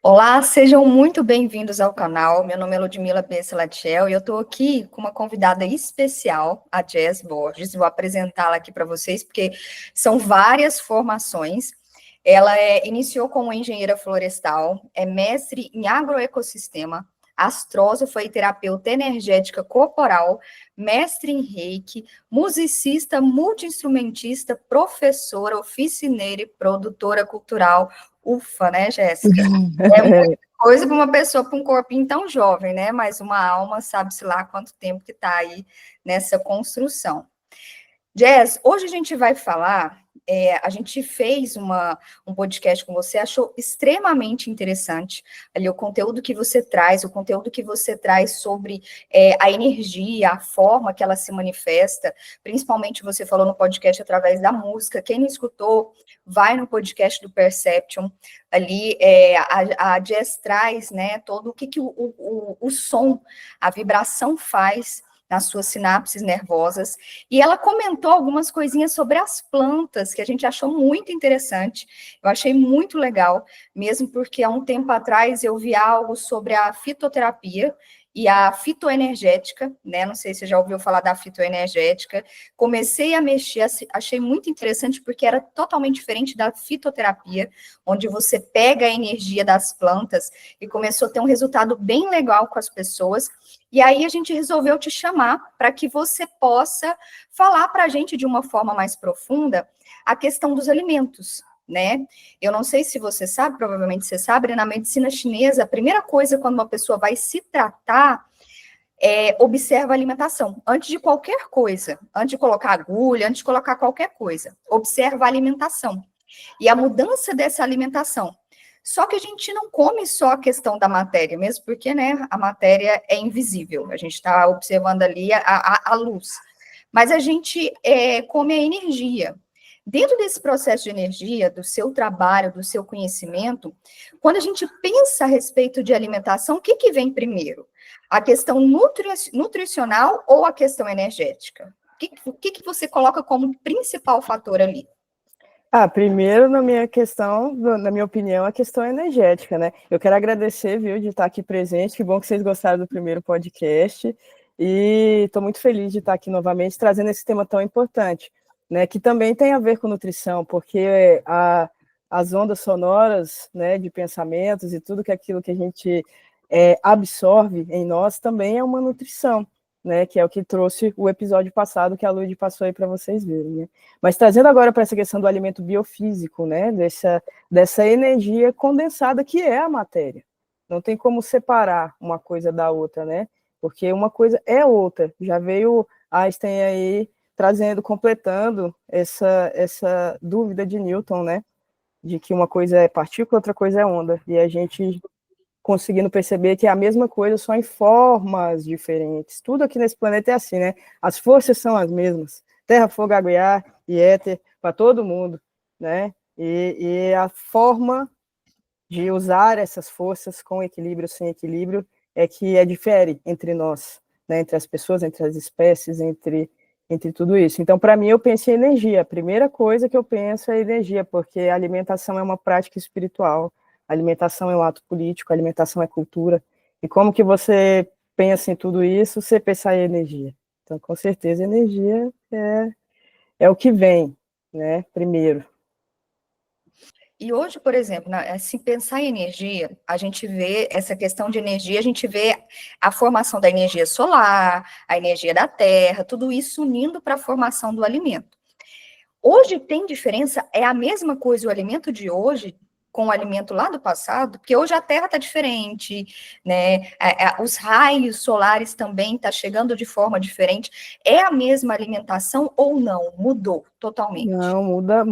Olá, sejam muito bem-vindos ao canal. Meu nome é Ludmila B. Salatiel e eu estou aqui com uma convidada especial, a Jess Borges. Vou apresentá-la aqui para vocês, porque são várias formações. Ela iniciou como engenheira florestal, é mestre em agroecossistema, astrósofa e terapeuta energética corporal, mestre em reiki, musicista, multi-instrumentista, professora, oficineira e produtora cultural. Ufa, né, Jéssica? É muita coisa para uma pessoa com um corpinho tão jovem, né? Mas uma alma, sabe-se lá quanto tempo que está aí nessa construção. Jess, hoje a gente vai falar, a gente fez um podcast com você, achou extremamente interessante ali o conteúdo que você traz sobre a energia, a forma que ela se manifesta, principalmente você falou no podcast através da música. Quem não escutou, vai no podcast do Perception, ali a Jess traz, né, todo o que o som, a vibração faz nas suas sinapses nervosas, e ela comentou algumas coisinhas sobre as plantas, que a gente achou muito interessante, eu achei muito legal, mesmo porque há um tempo atrás eu vi algo sobre a fitoterapia e a fitoenergética, né, não sei se você já ouviu falar da fitoenergética, comecei a mexer, achei muito interessante, porque era totalmente diferente da fitoterapia, onde você pega a energia das plantas, e começou a ter um resultado bem legal com as pessoas. E aí a gente resolveu te chamar para que você possa falar para a gente de uma forma mais profunda a questão dos alimentos, né? Eu não sei se você sabe, provavelmente você sabe, na medicina chinesa, a primeira coisa quando uma pessoa vai se tratar observa a alimentação, antes de qualquer coisa, antes de colocar agulha, antes de colocar qualquer coisa, observa a alimentação e a mudança dessa alimentação. Só que a gente não come só a questão da matéria, mesmo porque, né, a matéria é invisível, a gente está observando ali a luz, mas a gente come a energia. Dentro desse processo de energia, do seu trabalho, do seu conhecimento, quando a gente pensa a respeito de alimentação, o que vem primeiro? A questão nutricional ou a questão energética? O que você coloca como principal fator ali? Primeiro, na minha opinião, a questão energética, né? Eu quero agradecer, viu, de estar aqui presente. Que bom que vocês gostaram do primeiro podcast. E estou muito feliz de estar aqui novamente trazendo esse tema tão importante, né? Que também tem a ver com nutrição, porque as ondas sonoras, né, de pensamentos e tudo aquilo que a gente absorve em nós também é uma nutrição, né, que é o que trouxe o episódio passado que a Lud passou aí para vocês verem, né? Mas trazendo agora para essa questão do alimento biofísico, né, dessa energia condensada que é a matéria. Não tem como separar uma coisa da outra, né? Porque uma coisa é outra. Já veio Einstein aí completando essa dúvida de Newton, né? De que uma coisa é partícula, outra coisa é onda. E a gente conseguindo perceber que é a mesma coisa, só em formas diferentes. Tudo aqui nesse planeta é assim, né? As forças são as mesmas. Terra, fogo, água e ar e éter para todo mundo, né? E a forma de usar essas forças com equilíbrio, sem equilíbrio, é que difere entre nós, né? Entre as pessoas, entre as espécies, entre tudo isso. Então, para mim, eu penso em energia. A primeira coisa que eu penso é energia, porque a alimentação é uma prática espiritual, a alimentação é um ato político, a alimentação é cultura. E como que você pensa em tudo isso, você pensa em energia. Então, com certeza, energia é o que vem, né, primeiro. E hoje, por exemplo, se pensar em energia, a gente vê essa questão de energia, a gente vê a formação da energia solar, a energia da terra, tudo isso unindo para a formação do alimento. Hoje tem diferença? É a mesma coisa o alimento de hoje com o alimento lá do passado? Porque hoje a Terra está diferente, né? Os raios solares também estão chegando de forma diferente. É a mesma alimentação ou não? Mudou totalmente? Não, muda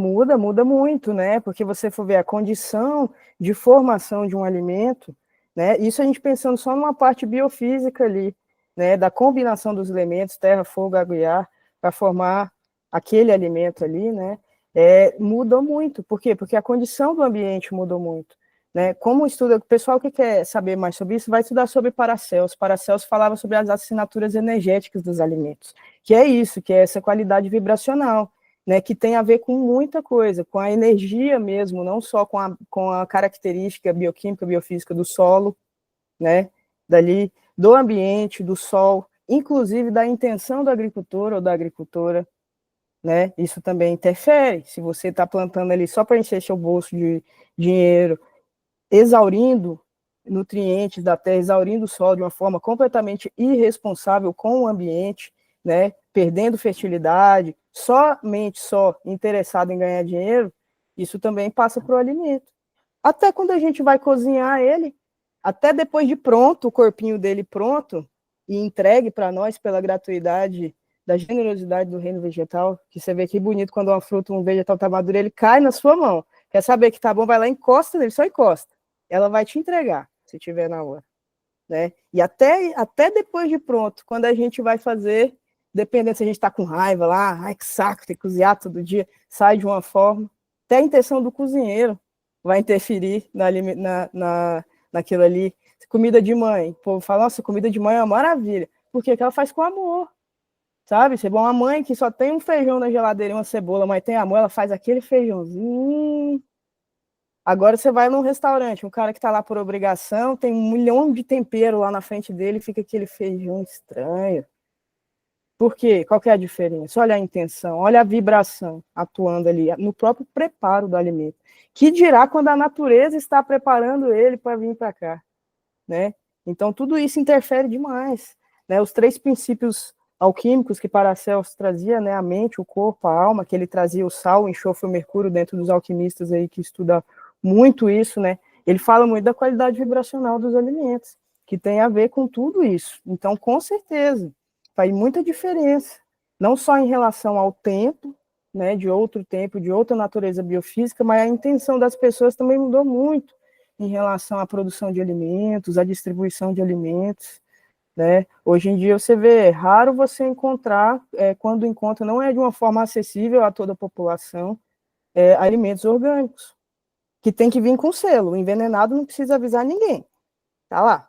muito, né? Porque você for ver a condição de formação de um alimento, né? Isso a gente pensando só numa parte biofísica ali, né? Da combinação dos elementos, terra, fogo, água e ar, para formar aquele alimento ali, né? Mudou muito. Por quê? Porque a condição do ambiente mudou muito, né? Como estuda, o pessoal que quer saber mais sobre isso, vai estudar sobre Paracelso. Paracelso falava sobre as assinaturas energéticas dos alimentos, que é isso, que é essa qualidade vibracional. né, que tem a ver com muita coisa, com a energia mesmo, não só com a característica bioquímica, biofísica do solo, né, dali, do ambiente, do sol, inclusive da intenção do agricultor ou da agricultora, né, isso também interfere. Se você está plantando ali só para encher seu bolso de dinheiro, exaurindo nutrientes da terra, exaurindo o solo de uma forma completamente irresponsável com o ambiente, né, perdendo fertilidade, somente só interessado em ganhar dinheiro, isso também passa para o alimento. Até quando a gente vai cozinhar ele, até depois de pronto, o corpinho dele pronto e entregue para nós pela gratuidade da generosidade do reino vegetal, que você vê que bonito quando uma fruta, um vegetal está maduro, ele cai na sua mão. Quer saber que tá bom, vai lá, encosta nele, só encosta. Ela vai te entregar, se tiver na hora. Né? E até depois de pronto, quando a gente vai fazer, dependendo se a gente está com raiva lá, ai que saco, tem que cozinhar todo dia, sai de uma forma. Até a intenção do cozinheiro vai interferir naquilo ali. Comida de mãe, o povo fala, nossa, comida de mãe é uma maravilha. Por quê? Porque ela faz com amor, sabe? Você é uma mãe que só tem um feijão na geladeira e uma cebola, mas tem amor, ela faz aquele feijãozinho. Agora você vai num restaurante, um cara que está lá por obrigação, tem 1 milhão de tempero lá na frente dele, fica aquele feijão estranho. Por quê? Qual que é a diferença? Olha a intenção, olha a vibração atuando ali, no próprio preparo do alimento. Que dirá quando a natureza está preparando ele para vir para cá, né? Então, tudo isso interfere demais. Né? Os 3 princípios alquímicos que Paracelso trazia, né? A mente, o corpo, a alma, que ele trazia o sal, o enxofre e o mercúrio dentro dos alquimistas aí que estudam muito isso, né? Ele fala muito da qualidade vibracional dos alimentos, que tem a ver com tudo isso. Então, com certeza, faz muita diferença, não só em relação ao tempo, né, de outro tempo, de outra natureza biofísica, mas a intenção das pessoas também mudou muito em relação à produção de alimentos, à distribuição de alimentos, né? Hoje em dia você vê, é raro você encontrar, quando encontra, não é de uma forma acessível a toda a população, alimentos orgânicos, que tem que vir com selo. O envenenado não precisa avisar ninguém, tá lá.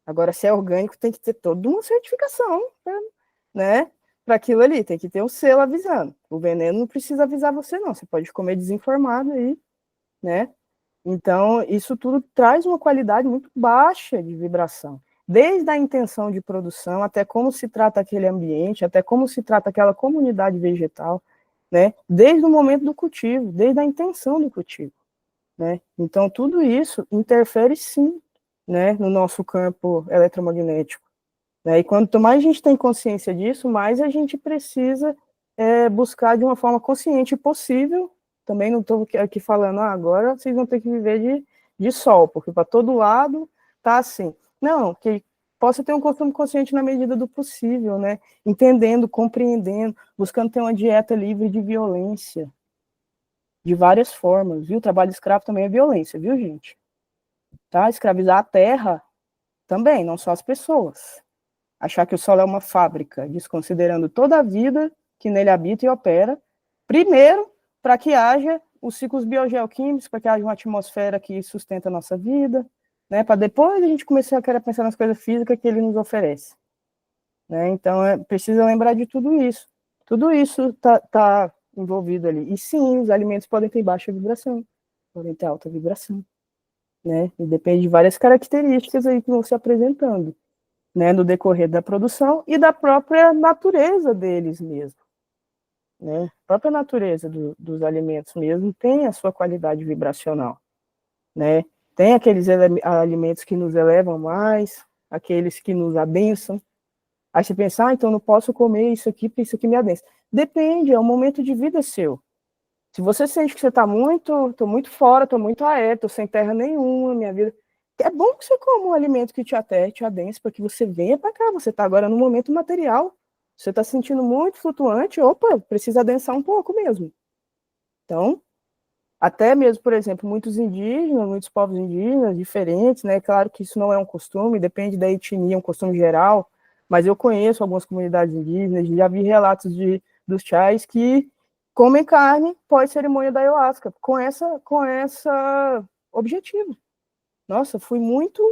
Agora, se é orgânico, tem que ter toda uma certificação, né? Para aquilo ali, tem que ter um selo avisando. O veneno não precisa avisar você, não. Você pode comer desinformado aí, né? Então, isso tudo traz uma qualidade muito baixa de vibração. Desde a intenção de produção, até como se trata aquele ambiente, até como se trata aquela comunidade vegetal, né? Desde o momento do cultivo, desde a intenção do cultivo. Né? Então, tudo isso interfere, sim, né, no nosso campo eletromagnético. Né? E quanto mais a gente tem consciência disso, mais a gente precisa buscar de uma forma consciente possível. Também não estou aqui falando, agora vocês vão ter que viver de sol, porque para todo lado está assim. Não, que possa ter um consumo consciente na medida do possível, né? Entendendo, compreendendo, buscando ter uma dieta livre de violência, de várias formas, viu? O trabalho escravo também é violência, viu, gente? Tá? Escravizar a terra também, não só as pessoas. Achar que o solo é uma fábrica, desconsiderando toda a vida que nele habita e opera, primeiro, para que haja os ciclos biogeoquímicos, para que haja uma atmosfera que sustenta a nossa vida, né? Para depois a gente começar a querer pensar nas coisas físicas que ele nos oferece. Né? Então, precisa lembrar de tudo isso. Tudo isso está envolvido ali. E sim, os alimentos podem ter baixa vibração, podem ter alta vibração, né? E depende de várias características aí que vão se apresentando, né, no decorrer da produção e da própria natureza deles mesmo, né? A própria natureza dos alimentos mesmo tem a sua qualidade vibracional, né? Tem aqueles alimentos que nos elevam mais, aqueles que nos abençam. Aí você pensa, então não posso comer isso aqui, porque isso aqui me abençoa. Depende, é um momento de vida seu. Se você sente que você está tô muito fora, tô muito aéreo, tô sem terra nenhuma, minha vida, é bom que você coma um alimento que te até te adense, para que você venha para cá. Você está agora no momento material. Você está se sentindo muito flutuante, opa, precisa adensar um pouco mesmo. Então, até mesmo, por exemplo, muitos indígenas, muitos povos indígenas diferentes, né? Claro que isso não é um costume, depende da etnia, é um costume geral, mas eu conheço algumas comunidades indígenas, já vi relatos dos chais que comem carne pós-cerimônia da ayahuasca, com essa objetivo. Nossa, fui muito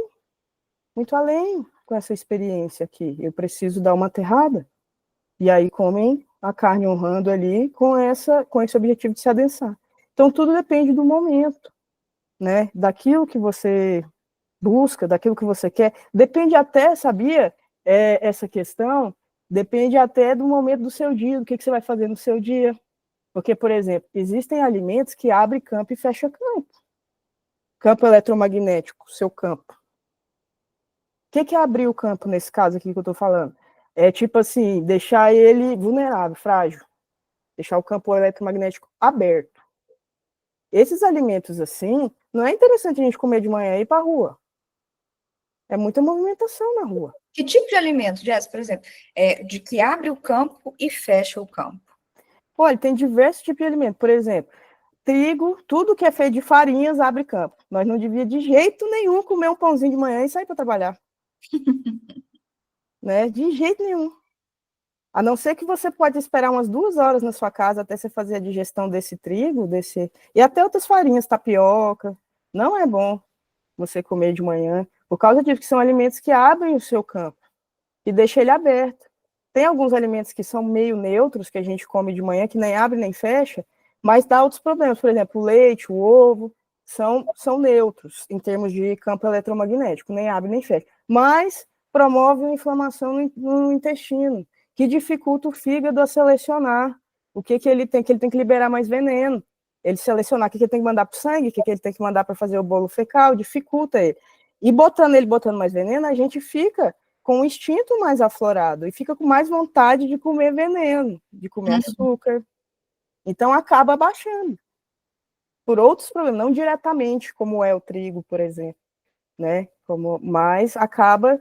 além com essa experiência aqui. Eu preciso dar uma aterrada. E aí comem a carne honrando ali com esse objetivo de se adensar. Então, tudo depende do momento, né? Daquilo que você busca, daquilo que você quer. Depende até, sabia? Essa questão depende até do momento do seu dia, do que você vai fazer no seu dia. Porque, por exemplo, existem alimentos que abrem campo e fecham campo. Campo eletromagnético, seu campo. O que é abrir o campo nesse caso aqui que eu estou falando? É tipo assim, deixar ele vulnerável, frágil. Deixar o campo eletromagnético aberto. Esses alimentos assim, não é interessante a gente comer de manhã e ir para a rua. É muita movimentação na rua. Que tipo de alimento, Jess, por exemplo, de que abre o campo e fecha o campo? Olha, tem diversos tipos de alimento. Por exemplo, trigo, tudo que é feito de farinhas abre campo. Nós não devíamos de jeito nenhum comer um pãozinho de manhã e sair para trabalhar. Né? De jeito nenhum. A não ser que você pode esperar umas 2 horas na sua casa até você fazer a digestão desse trigo, e até outras farinhas, tapioca. Não é bom você comer de manhã, por causa disso, que são alimentos que abrem o seu campo e deixam ele aberto. Tem alguns alimentos que são meio neutros, que a gente come de manhã, que nem abre nem fecha, mas dá outros problemas. Por exemplo, o leite, o ovo, são neutros em termos de campo eletromagnético, nem abre nem fecha. Mas promove uma inflamação no intestino, que dificulta o fígado a selecionar o que ele tem que liberar mais veneno. Ele selecionar o que ele tem que mandar para o sangue, o que ele tem que mandar para fazer o bolo fecal, dificulta ele. E botando mais veneno, a gente fica com o instinto mais aflorado e fica com mais vontade de comer veneno, de comer açúcar. Então acaba baixando. Por outros problemas, não diretamente, como é o trigo, por exemplo, né? Mas acaba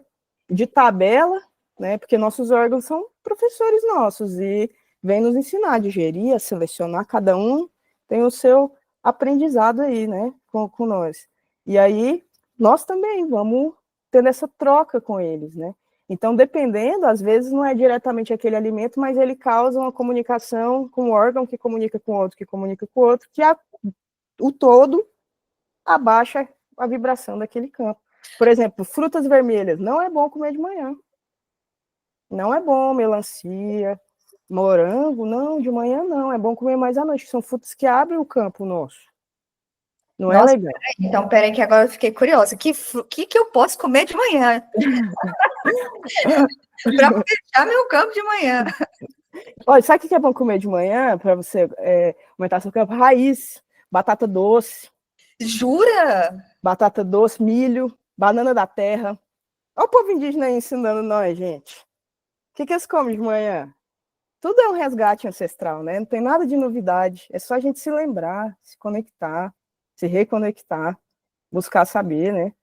de tabela, né? Porque nossos órgãos são professores nossos e vêm nos ensinar a digerir, a selecionar, cada um tem o seu aprendizado aí, né? Com nós. E aí, nós também vamos tendo essa troca com eles, né? Então, dependendo, às vezes não é diretamente aquele alimento, mas ele causa uma comunicação com o órgão que comunica com o outro, que comunica com o outro, que o todo abaixa a vibração daquele campo. Por exemplo, frutas vermelhas, não é bom comer de manhã. Não é bom, melancia, morango, não, de manhã não, é bom comer mais à noite, são frutas que abrem o campo nosso. Não é Nossa, legal. então, peraí, que agora eu fiquei curiosa. Que eu posso comer de manhã? Para fechar meu campo de manhã. Olha, sabe o que é bom comer de manhã para você aumentar seu campo? Raiz, batata doce. Jura? Batata doce, milho, banana da terra. Olha o povo indígena aí ensinando nós, gente. O que eles comem de manhã? Tudo é um resgate ancestral, né? Não tem nada de novidade. É só a gente se lembrar, se conectar, se reconectar, buscar saber, né?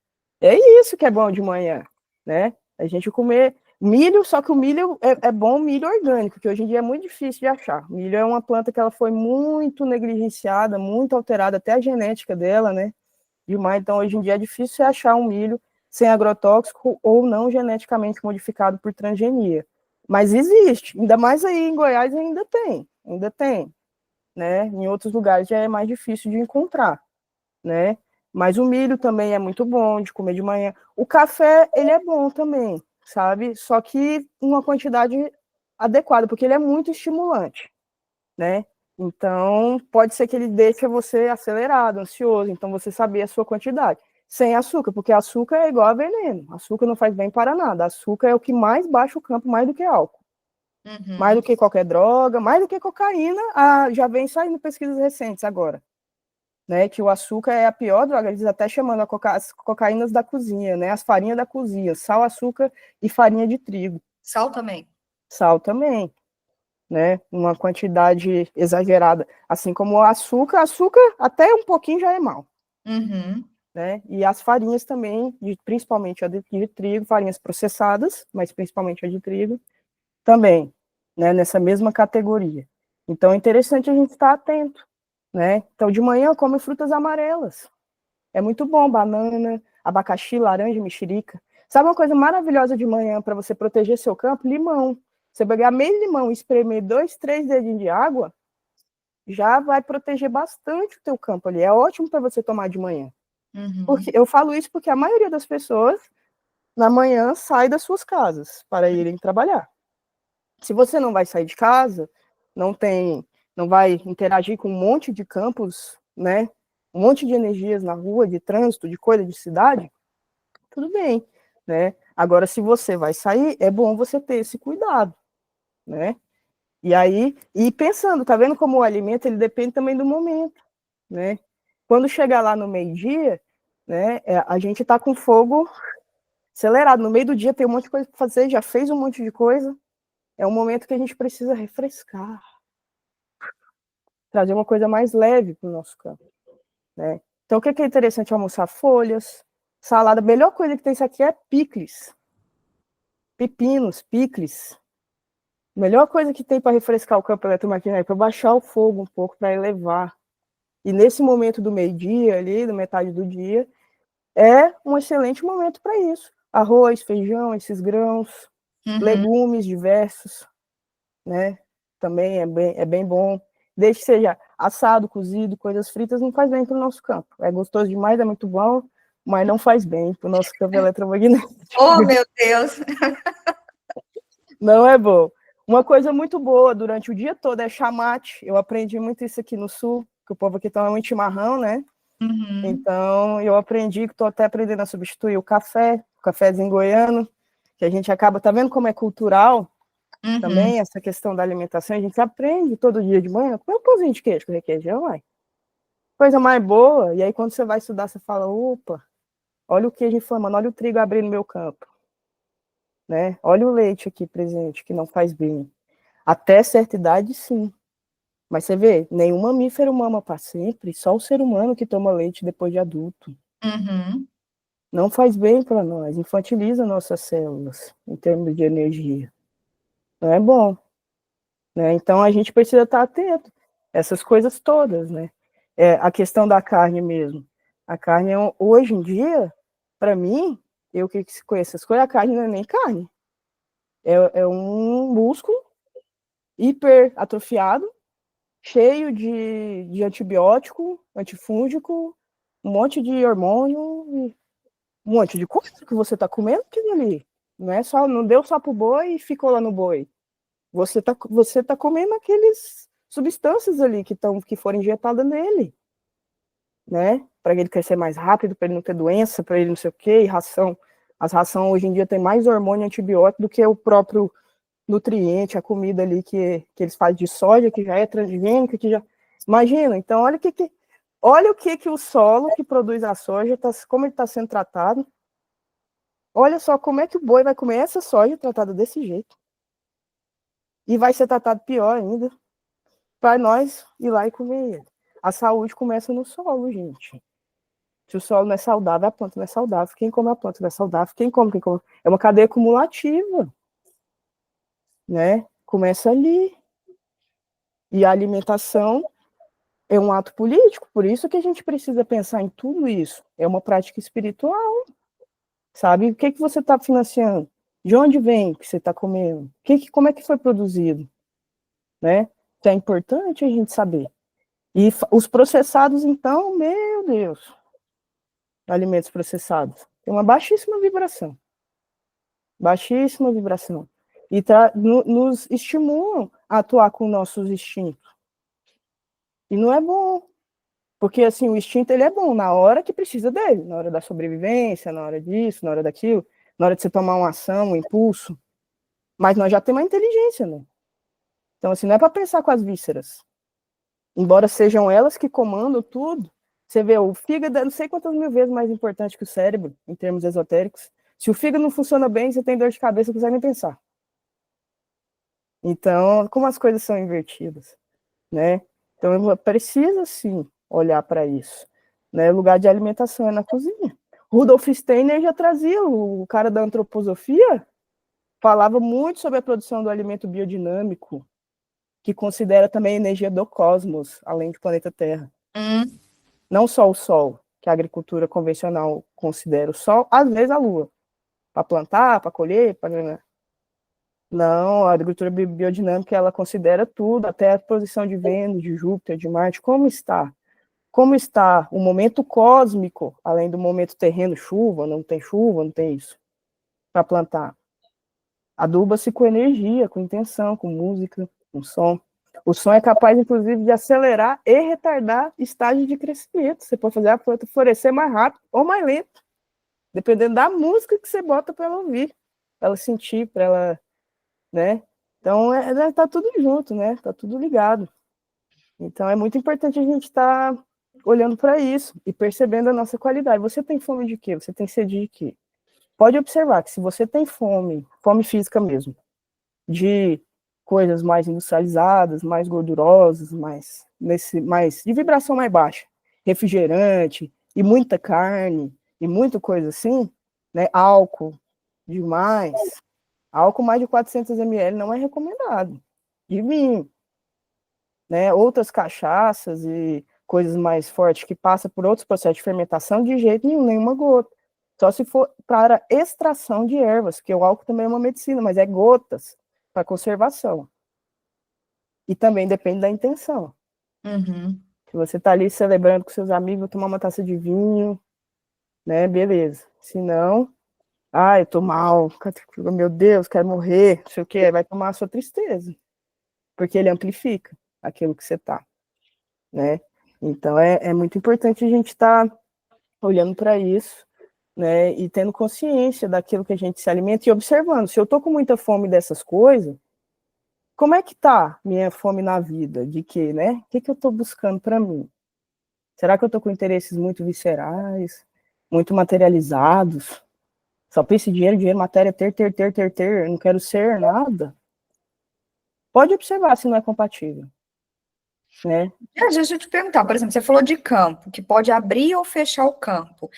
É isso que é bom de manhã, né? A gente comer milho, só que o milho é bom milho orgânico, que hoje em dia é muito difícil de achar. Milho é uma planta que ela foi muito negligenciada, muito alterada, até a genética dela, né? Demais. Então, hoje em dia é difícil você achar um milho sem agrotóxico ou não geneticamente modificado por transgenia. Mas existe, ainda mais aí em Goiás ainda tem, né? Em outros lugares já é mais difícil de encontrar, né? Mas o milho também é muito bom de comer de manhã. O café, ele é bom também, sabe? Só que em uma quantidade adequada, porque ele é muito estimulante, né? Então, pode ser que ele deixe você acelerado, ansioso, então você saber a sua quantidade. Sem açúcar, porque açúcar é igual a veneno. Açúcar não faz bem para nada. Açúcar é o que mais baixa o campo, mais do que álcool. Mais do que qualquer droga, mais do que cocaína. Já vem saindo pesquisas recentes agora. Né, que o açúcar é a pior droga, eles até chamando as cocaínas da cozinha, né? As farinhas da cozinha, sal, açúcar e farinha de trigo. Sal também. Sal também. Né, uma quantidade exagerada, assim como o açúcar até um pouquinho já é mal, né, e as farinhas também, principalmente a de trigo, farinhas processadas, mas principalmente a de trigo, também, né, nessa mesma categoria. Então é interessante a gente estar atento, né, então de manhã eu como frutas amarelas, é muito bom, banana, abacaxi, laranja, mexerica. Sabe uma coisa maravilhosa de manhã para você proteger seu campo? Limão. Você pegar meio limão e espremer 2, 3 dedinhos de água, já vai proteger bastante o teu campo ali. É ótimo para você tomar de manhã. Porque eu falo isso porque a maioria das pessoas, na manhã, sai das suas casas para irem trabalhar. Se você não vai sair de casa, não vai interagir com um monte de campos, né? Um monte de energias na rua, de trânsito, de coisa de cidade, tudo bem, né? Agora, se você vai sair, é bom você ter esse cuidado, né? E aí, e pensando, tá vendo como o alimento, ele depende também do momento, né? Quando chegar lá no meio-dia, né, a gente tá com fogo acelerado. No meio do dia tem um monte de coisa para fazer, já fez um monte de coisa. É um momento que a gente precisa refrescar, trazer uma coisa mais leve para o nosso campo, né? Então, o que é interessante? Almoçar folhas, salada. A melhor coisa que tem isso aqui é picles, pepinos, picles. A melhor coisa que tem para refrescar o campo eletromagnético, para baixar o fogo um pouco, para elevar. E nesse momento do meio-dia, ali, da metade do dia, é um excelente momento para isso. Arroz, feijão, esses grãos, legumes diversos, né? Também é bem bom. Desde que seja assado, cozido, coisas fritas, não faz bem para o nosso campo. É gostoso demais, é muito bom, mas não faz bem para o nosso campo eletromagnético. Oh, meu Deus! Não é bom. Uma coisa muito boa durante o dia todo é chamate. Eu aprendi muito isso aqui no Sul, que o povo aqui toma muito chimarrão, né? Então, eu aprendi, que estou até aprendendo a substituir o cafezinho goiano, que a gente acaba, tá vendo como é cultural também, essa questão da alimentação, a gente aprende todo dia de manhã, comer um pãozinho de queijo com requeijão, vai. Coisa mais boa, e aí quando você vai estudar, você fala, opa, olha o queijo inflamando, olha o trigo abrindo no meu campo, né? Olha o leite aqui presente, que não faz bem. Até certa idade, sim. Mas você vê, nenhum mamífero mama para sempre, só o ser humano que toma leite depois de adulto. Não faz bem para nós, infantiliza nossas células em termos de energia. Não é bom, né? Então a gente precisa estar atento a essas coisas todas, né? A questão da carne mesmo. A carne, hoje em dia, para mim, eu que conheço essas coisas, a carne não é nem carne. É um músculo hiperatrofiado, cheio de antibiótico, antifúngico, um monte de hormônio, um monte de coisa que você está comendo aquilo ali. Não é só, não deu só pro boi e ficou lá no boi. Você tá comendo aqueles substâncias ali que foram injetadas nele, né? Para ele crescer mais rápido, para ele não ter doença, para ele não sei o quê, e ração. As rações hoje em dia tem mais hormônio e antibiótico do que o próprio nutriente, a comida ali que eles fazem de soja, que já é transgênica, que já. Imagina, então olha o que o solo que produz a soja, como ele está sendo tratado. Olha só como é que o boi vai comer essa soja tratada desse jeito. E vai ser tratado pior ainda para nós ir lá e comer ele. A saúde começa no solo, gente. Se o solo não é saudável, a planta não é saudável. Quem come a planta não é saudável. Quem come. É uma cadeia acumulativa, né? Começa ali. E a alimentação é um ato político, por isso que a gente precisa pensar em tudo isso. É uma prática espiritual, sabe? O que você está financiando? De onde vem que você está comendo? Como é que foi produzido? Né? Então é importante a gente saber. E os processados, então, meu Deus, alimentos processados, tem uma baixíssima vibração. Baixíssima vibração. E nos estimulam a atuar com nossos instintos. E não é bom. Porque, assim, o instinto, ele é bom na hora que precisa dele. Na hora da sobrevivência, na hora disso, na hora daquilo. Na hora de você tomar uma ação, um impulso. Mas nós já temos a inteligência, né? Então, assim, não é para pensar com as vísceras. Embora sejam elas que comandam tudo, você vê, o fígado é não sei quantas mil vezes mais importante que o cérebro, em termos esotéricos. Se o fígado não funciona bem, você tem dor de cabeça, não consegue nem pensar. Então, como as coisas são invertidas, né? Então, precisa, sim, olhar para isso. Né? O lugar de alimentação é na cozinha. Rudolf Steiner já trazia, o cara da antroposofia, falava muito sobre a produção do alimento biodinâmico, que considera também a energia do cosmos, além do planeta Terra. Não só o Sol, que a agricultura convencional considera o Sol, às vezes a Lua, para plantar, para colher, para... Não, a agricultura biodinâmica, ela considera tudo, até a posição de Vênus, de Júpiter, de Marte, como está. Como está o momento cósmico, além do momento terreno, chuva, não tem isso, para plantar. Aduba-se com energia, com intenção, com música, com som. O som é capaz, inclusive, de acelerar e retardar estágios de crescimento. Você pode fazer a planta florescer mais rápido ou mais lento, dependendo da música que você bota para ela ouvir, para ela sentir, para ela, né? Então, tá tudo junto, né? Tá tudo ligado. Então, é muito importante a gente estar olhando para isso e percebendo a nossa qualidade. Você tem fome de quê? Você tem sede de quê? Pode observar que se você tem fome, fome física mesmo, de coisas mais industrializadas, mais gordurosas, mais de vibração mais baixa, refrigerante e muita carne e muita coisa assim, né? Álcool demais, álcool mais de 400 ml não é recomendado. E vinho, né? Outras cachaças e coisas mais fortes que passam por outros processos de fermentação, de jeito nenhum, nenhuma gota. Só se for para extração de ervas, que o álcool também é uma medicina, mas é gotas para conservação. E também depende da intenção. Uhum. Se você está ali celebrando com seus amigos, tomar uma taça de vinho, né, beleza. Se não, eu tô mal, meu Deus, quero morrer, não sei o quê, vai tomar a sua tristeza. Porque ele amplifica aquilo que você está, né? Então é muito importante a gente estar olhando para isso, né, e tendo consciência daquilo que a gente se alimenta e observando. Se eu tô com muita fome dessas coisas, como é que tá minha fome na vida? De quê, né? O que eu tô buscando para mim? Será que eu tô com interesses muito viscerais, muito materializados? Só penso em dinheiro, dinheiro, matéria, ter, eu não quero ser nada. Pode observar se não é compatível, né? Deixa eu te perguntar, por exemplo, você falou de campo, que pode abrir ou fechar o campo.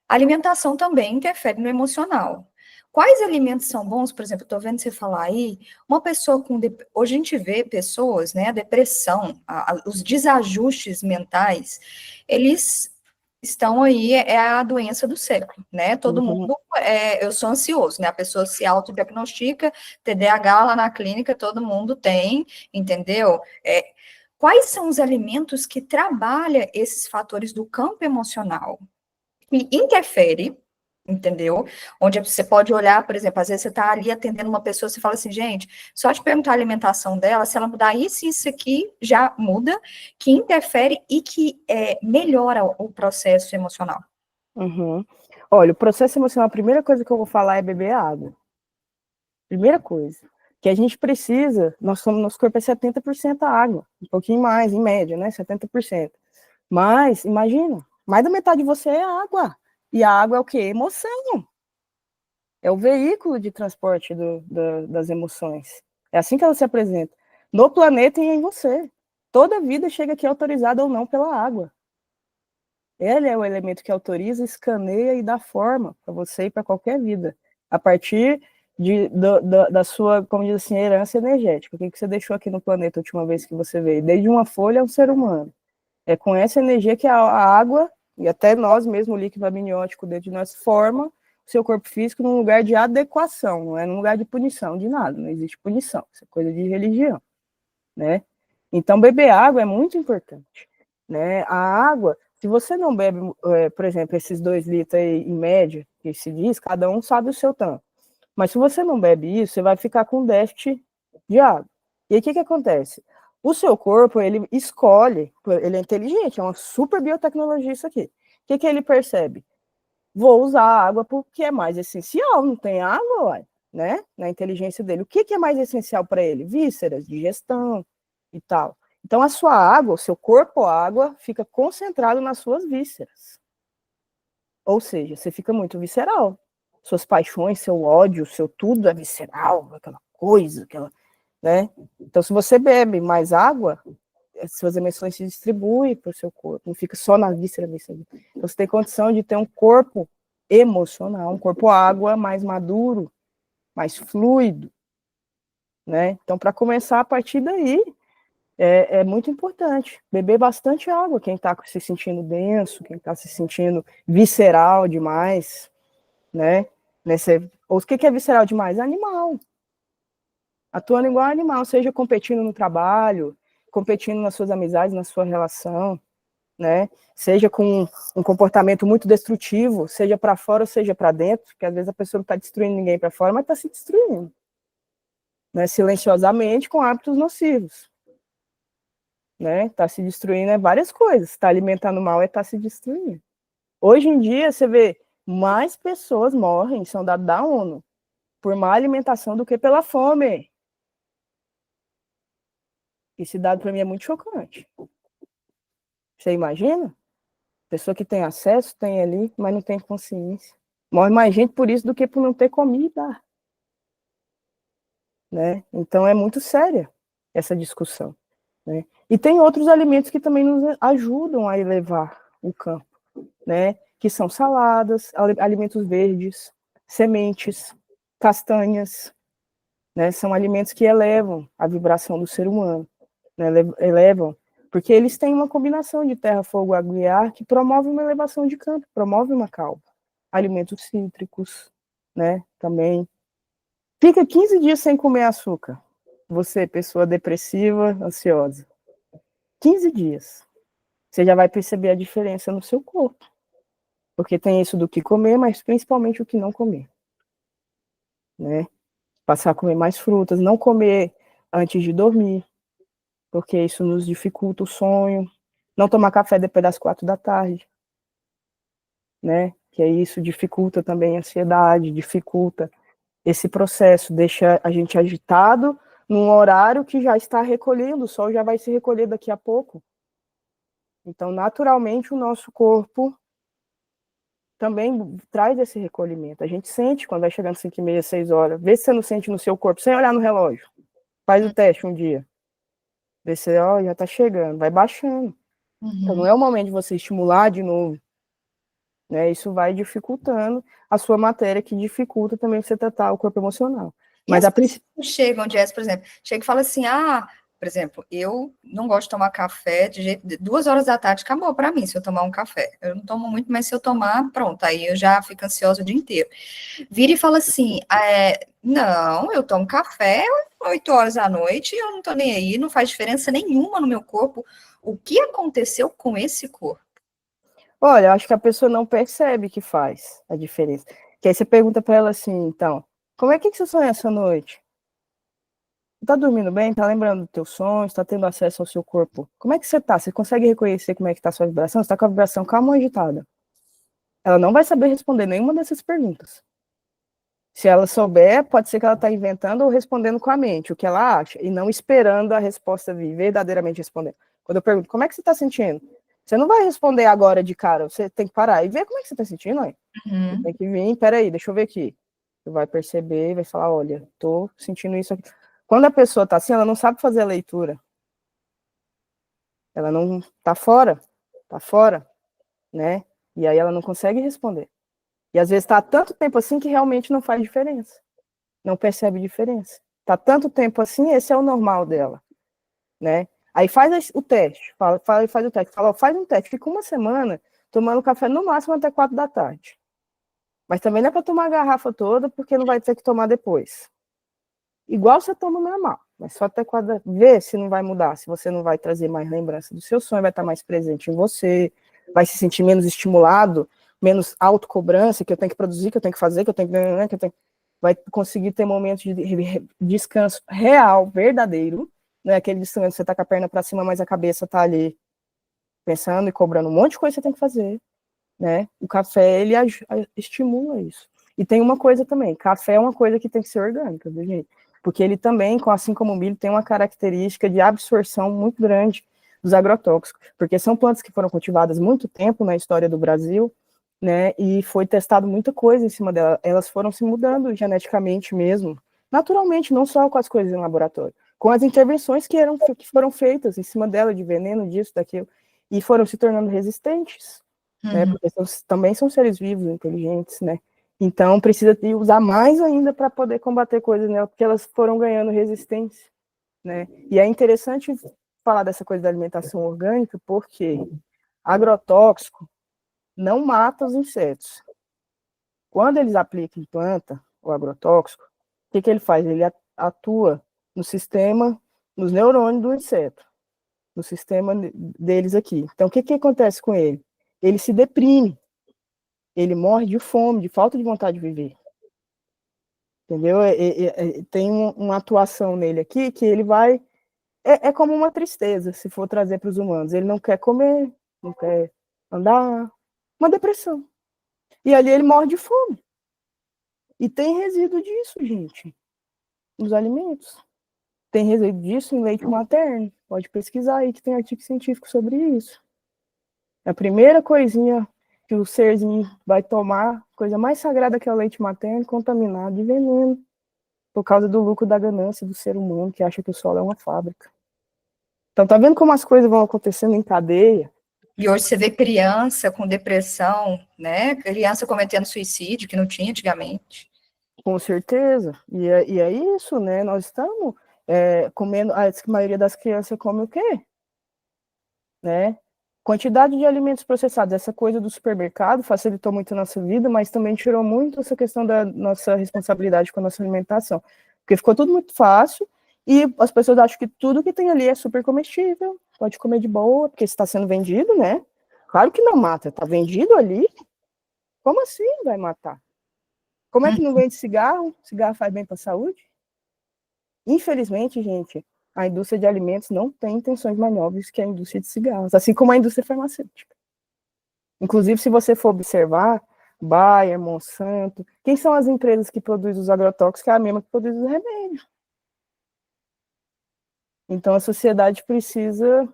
A alimentação também interfere no emocional. Quais alimentos são bons? Por exemplo, estou vendo você falar aí, uma pessoa com... Hoje a gente vê pessoas, né, a depressão, os desajustes mentais, eles estão aí, é a doença do século, né? Todo Uhum. mundo, eu sou ansioso, né? A pessoa se autodiagnostica, TDAH lá na clínica, todo mundo tem, entendeu? Quais são os alimentos que trabalham esses fatores do campo emocional? Que interfere, entendeu? Onde você pode olhar, por exemplo, às vezes você está ali atendendo uma pessoa, você fala assim, gente, só de perguntar a alimentação dela, se ela mudar isso e isso aqui, já muda, que interfere e que melhora o processo emocional. Uhum. Olha, o processo emocional, a primeira coisa que eu vou falar é beber água. Primeira coisa. Que a gente precisa, nosso corpo é 70% água, um pouquinho mais, em média, né? 70%. Mas, imagina, mais da metade de você é água. E a água é o quê? Emoção. É o veículo de transporte das emoções. É assim que ela se apresenta. No planeta e em você. Toda vida chega aqui autorizada ou não pela água. Ele é o elemento que autoriza, escaneia e dá forma para você e para qualquer vida. A partir da sua, como diz assim, herança energética. O que você deixou aqui no planeta a última vez que você veio? Desde uma folha a um ser humano. É com essa energia que a água, e até nós mesmo, o líquido amniótico dentro de nós, forma o seu corpo físico num lugar de adequação, não é num lugar de punição, de nada, não existe punição, isso é coisa de religião, né? Então, beber água é muito importante, né? A água, se você não bebe, por exemplo, esses 2 litros aí, em média, que se diz, cada um sabe o seu tanto, mas se você não bebe isso, você vai ficar com déficit de água. E aí, o que acontece? O seu corpo, ele escolhe, ele é inteligente, é uma super biotecnologia isso aqui. O que ele percebe? Vou usar a água porque é mais essencial, não tem água, ué, né? Na inteligência dele. O que é mais essencial para ele? Vísceras, digestão e tal. Então, a sua água, o seu corpo água, fica concentrado nas suas vísceras. Ou seja, você fica muito visceral. Suas paixões, seu ódio, seu tudo é visceral, aquela coisa, aquela, né? Então, se você bebe mais água, suas emoções se distribuem para o seu corpo, não fica só na víscera. Então, você tem condição de ter um corpo emocional, um corpo água mais maduro, mais fluido, né? Então, para começar a partir daí, é muito importante beber bastante água. Quem está se sentindo denso, quem está se sentindo visceral demais, né? O que é visceral demais? Animal. Atuando igual animal, seja competindo no trabalho, competindo nas suas amizades, na sua relação, né? Seja com um comportamento muito destrutivo, seja para fora ou seja para dentro, porque às vezes a pessoa não está destruindo ninguém para fora, mas está se destruindo, né? Silenciosamente com hábitos nocivos. né? Está se destruindo várias coisas. Está alimentando mal está se destruindo. Hoje em dia, você vê, mais pessoas morrem, são dados da ONU, por má alimentação do que pela fome. Esse dado para mim é muito chocante. Você imagina? Pessoa que tem acesso, tem ali, mas não tem consciência. Morre mais gente por isso do que por não ter comida. Né? Então é muito séria essa discussão. Né? E tem outros alimentos que também nos ajudam a elevar o campo, né? Que são saladas, alimentos verdes, sementes, castanhas, né? São alimentos que elevam a vibração do ser humano, né? Elevam, porque eles têm uma combinação de terra, fogo, água e ar que promove uma elevação de campo, promove uma calma. Alimentos cítricos, né? Também. Fica 15 dias sem comer açúcar. Você, pessoa depressiva, ansiosa. 15 dias. Você já vai perceber a diferença no seu corpo. Porque tem isso do que comer, mas principalmente o que não comer. Né? Passar a comer mais frutas, não comer antes de dormir, porque isso nos dificulta o sonho. Não tomar café depois das 4 da tarde, né? Que isso dificulta também a ansiedade, dificulta esse processo, deixa a gente agitado num horário que já está recolhendo, o sol já vai se recolher daqui a pouco. Então, naturalmente, o nosso corpo também traz esse recolhimento. A gente sente quando vai chegando 5h30, 6 horas. Vê se você não sente no seu corpo, sem olhar no relógio. Faz o teste um dia. Vê se, ó, já tá chegando, vai baixando. Então, não é o momento de você estimular de novo. Né? Isso vai dificultando a sua matéria, que dificulta também você tratar o corpo emocional. Mas as a princípio chegam, Jess, por exemplo, chega e fala assim, por exemplo, eu não gosto de tomar café de jeito 2 horas da tarde, acabou para mim se eu tomar um café. Eu não tomo muito, mas se eu tomar, pronto, aí eu já fico ansiosa o dia inteiro. Vira e fala assim, não, eu tomo café 8 horas da noite, eu não tô nem aí, não faz diferença nenhuma no meu corpo. O que aconteceu com esse corpo? Olha, eu acho que a pessoa não percebe que faz a diferença. Que aí você pergunta para ela assim, então, como é que você sonha essa noite? Tá dormindo bem? Tá lembrando dos teus sonhos? Tá tendo acesso ao seu corpo? Como é que você tá? Você consegue reconhecer como é que tá a sua vibração? Você tá com a vibração calma ou agitada? Ela não vai saber responder nenhuma dessas perguntas. Se ela souber, pode ser que ela tá inventando ou respondendo com a mente, o que ela acha, e não esperando a resposta vir, verdadeiramente respondendo. Quando eu pergunto, como é que você tá sentindo? Você não vai responder agora de cara, você tem que parar e ver como é que você tá sentindo, aí. Você tem que vir, peraí, deixa eu ver aqui. Você vai perceber, vai falar, olha, tô sentindo isso aqui. Quando a pessoa tá assim, ela não sabe fazer a leitura. Ela não tá fora, né? E aí ela não consegue responder. E às vezes tá há tanto tempo assim que realmente não faz diferença. Não percebe diferença. Tá tanto tempo assim, esse é o normal dela, né? Aí faz o teste, faz o teste, fala, faz um teste, fica uma semana tomando café no máximo até 4 da tarde. Mas também não é para tomar a garrafa toda, porque não vai ter que tomar depois. Igual você toma normal, mas só até quando ver se não vai mudar, se você não vai trazer mais lembrança do seu sonho, vai estar mais presente em você, vai se sentir menos estimulado, menos autocobrança, que eu tenho que produzir, que eu tenho que fazer, que eu tenho que vai conseguir ter momentos de descanso real, verdadeiro, não é aquele descanso que você tá com a perna para cima, mas a cabeça tá ali pensando e cobrando um monte de coisa que você tem que fazer, né? O café, ele estimula isso. E tem uma coisa também, café é uma coisa que tem que ser orgânica, viu, gente? Porque ele também, assim como o milho, tem uma característica de absorção muito grande dos agrotóxicos, porque são plantas que foram cultivadas muito tempo na história do Brasil, né, e foi testado muita coisa em cima delas, elas foram se mudando geneticamente mesmo, naturalmente, não só com as coisas em laboratório, com as intervenções que foram feitas em cima dela, de veneno, disso, daquilo, e foram se tornando resistentes, né, porque também são seres vivos, inteligentes, né, então precisa de usar mais ainda para poder combater coisas nela, porque elas foram ganhando resistência, né, e é interessante falar dessa coisa da alimentação orgânica, porque agrotóxico não mata os insetos. Quando eles aplicam em planta o agrotóxico, o que ele faz? Ele atua no sistema, nos neurônios do inseto, no sistema deles aqui. Então, o que acontece com ele? Ele se deprime, ele morre de fome, de falta de vontade de viver. Entendeu? Tem uma atuação nele aqui que ele vai é como uma tristeza, se for trazer para os humanos. Ele não quer comer, não quer andar, uma depressão. E ali ele morre de fome. E tem resíduo disso, gente, nos alimentos. Tem resíduo disso em leite materno. Pode pesquisar aí que tem artigo científico sobre isso. A primeira coisinha que o serzinho vai tomar, coisa mais sagrada que é o leite materno, contaminado de veneno, por causa do lucro da ganância do ser humano, que acha que o solo é uma fábrica. Então, tá vendo como as coisas vão acontecendo em cadeia? E hoje você vê criança com depressão, né? Criança cometendo suicídio, que não tinha antigamente. Com certeza. E é isso, né? Nós estamos comendo. A maioria das crianças come o quê? Né? Quantidade de alimentos processados. Essa coisa do supermercado facilitou muito a nossa vida, mas também tirou muito essa questão da nossa responsabilidade com a nossa alimentação. Porque ficou tudo muito fácil e as pessoas acham que tudo que tem ali é super comestível, pode comer de boa, porque está sendo vendido, né? Claro que não mata, está vendido ali. Como assim vai matar? Como é que não vende cigarro? Cigarro faz bem para a saúde? Infelizmente, gente, a indústria de alimentos não tem intenções mais nobres que a indústria de cigarros, assim como a indústria farmacêutica. Inclusive, se você for observar, Bayer, Monsanto, quem são as empresas que produzem os agrotóxicos? É a mesma que produz os remédios. Então, a sociedade precisa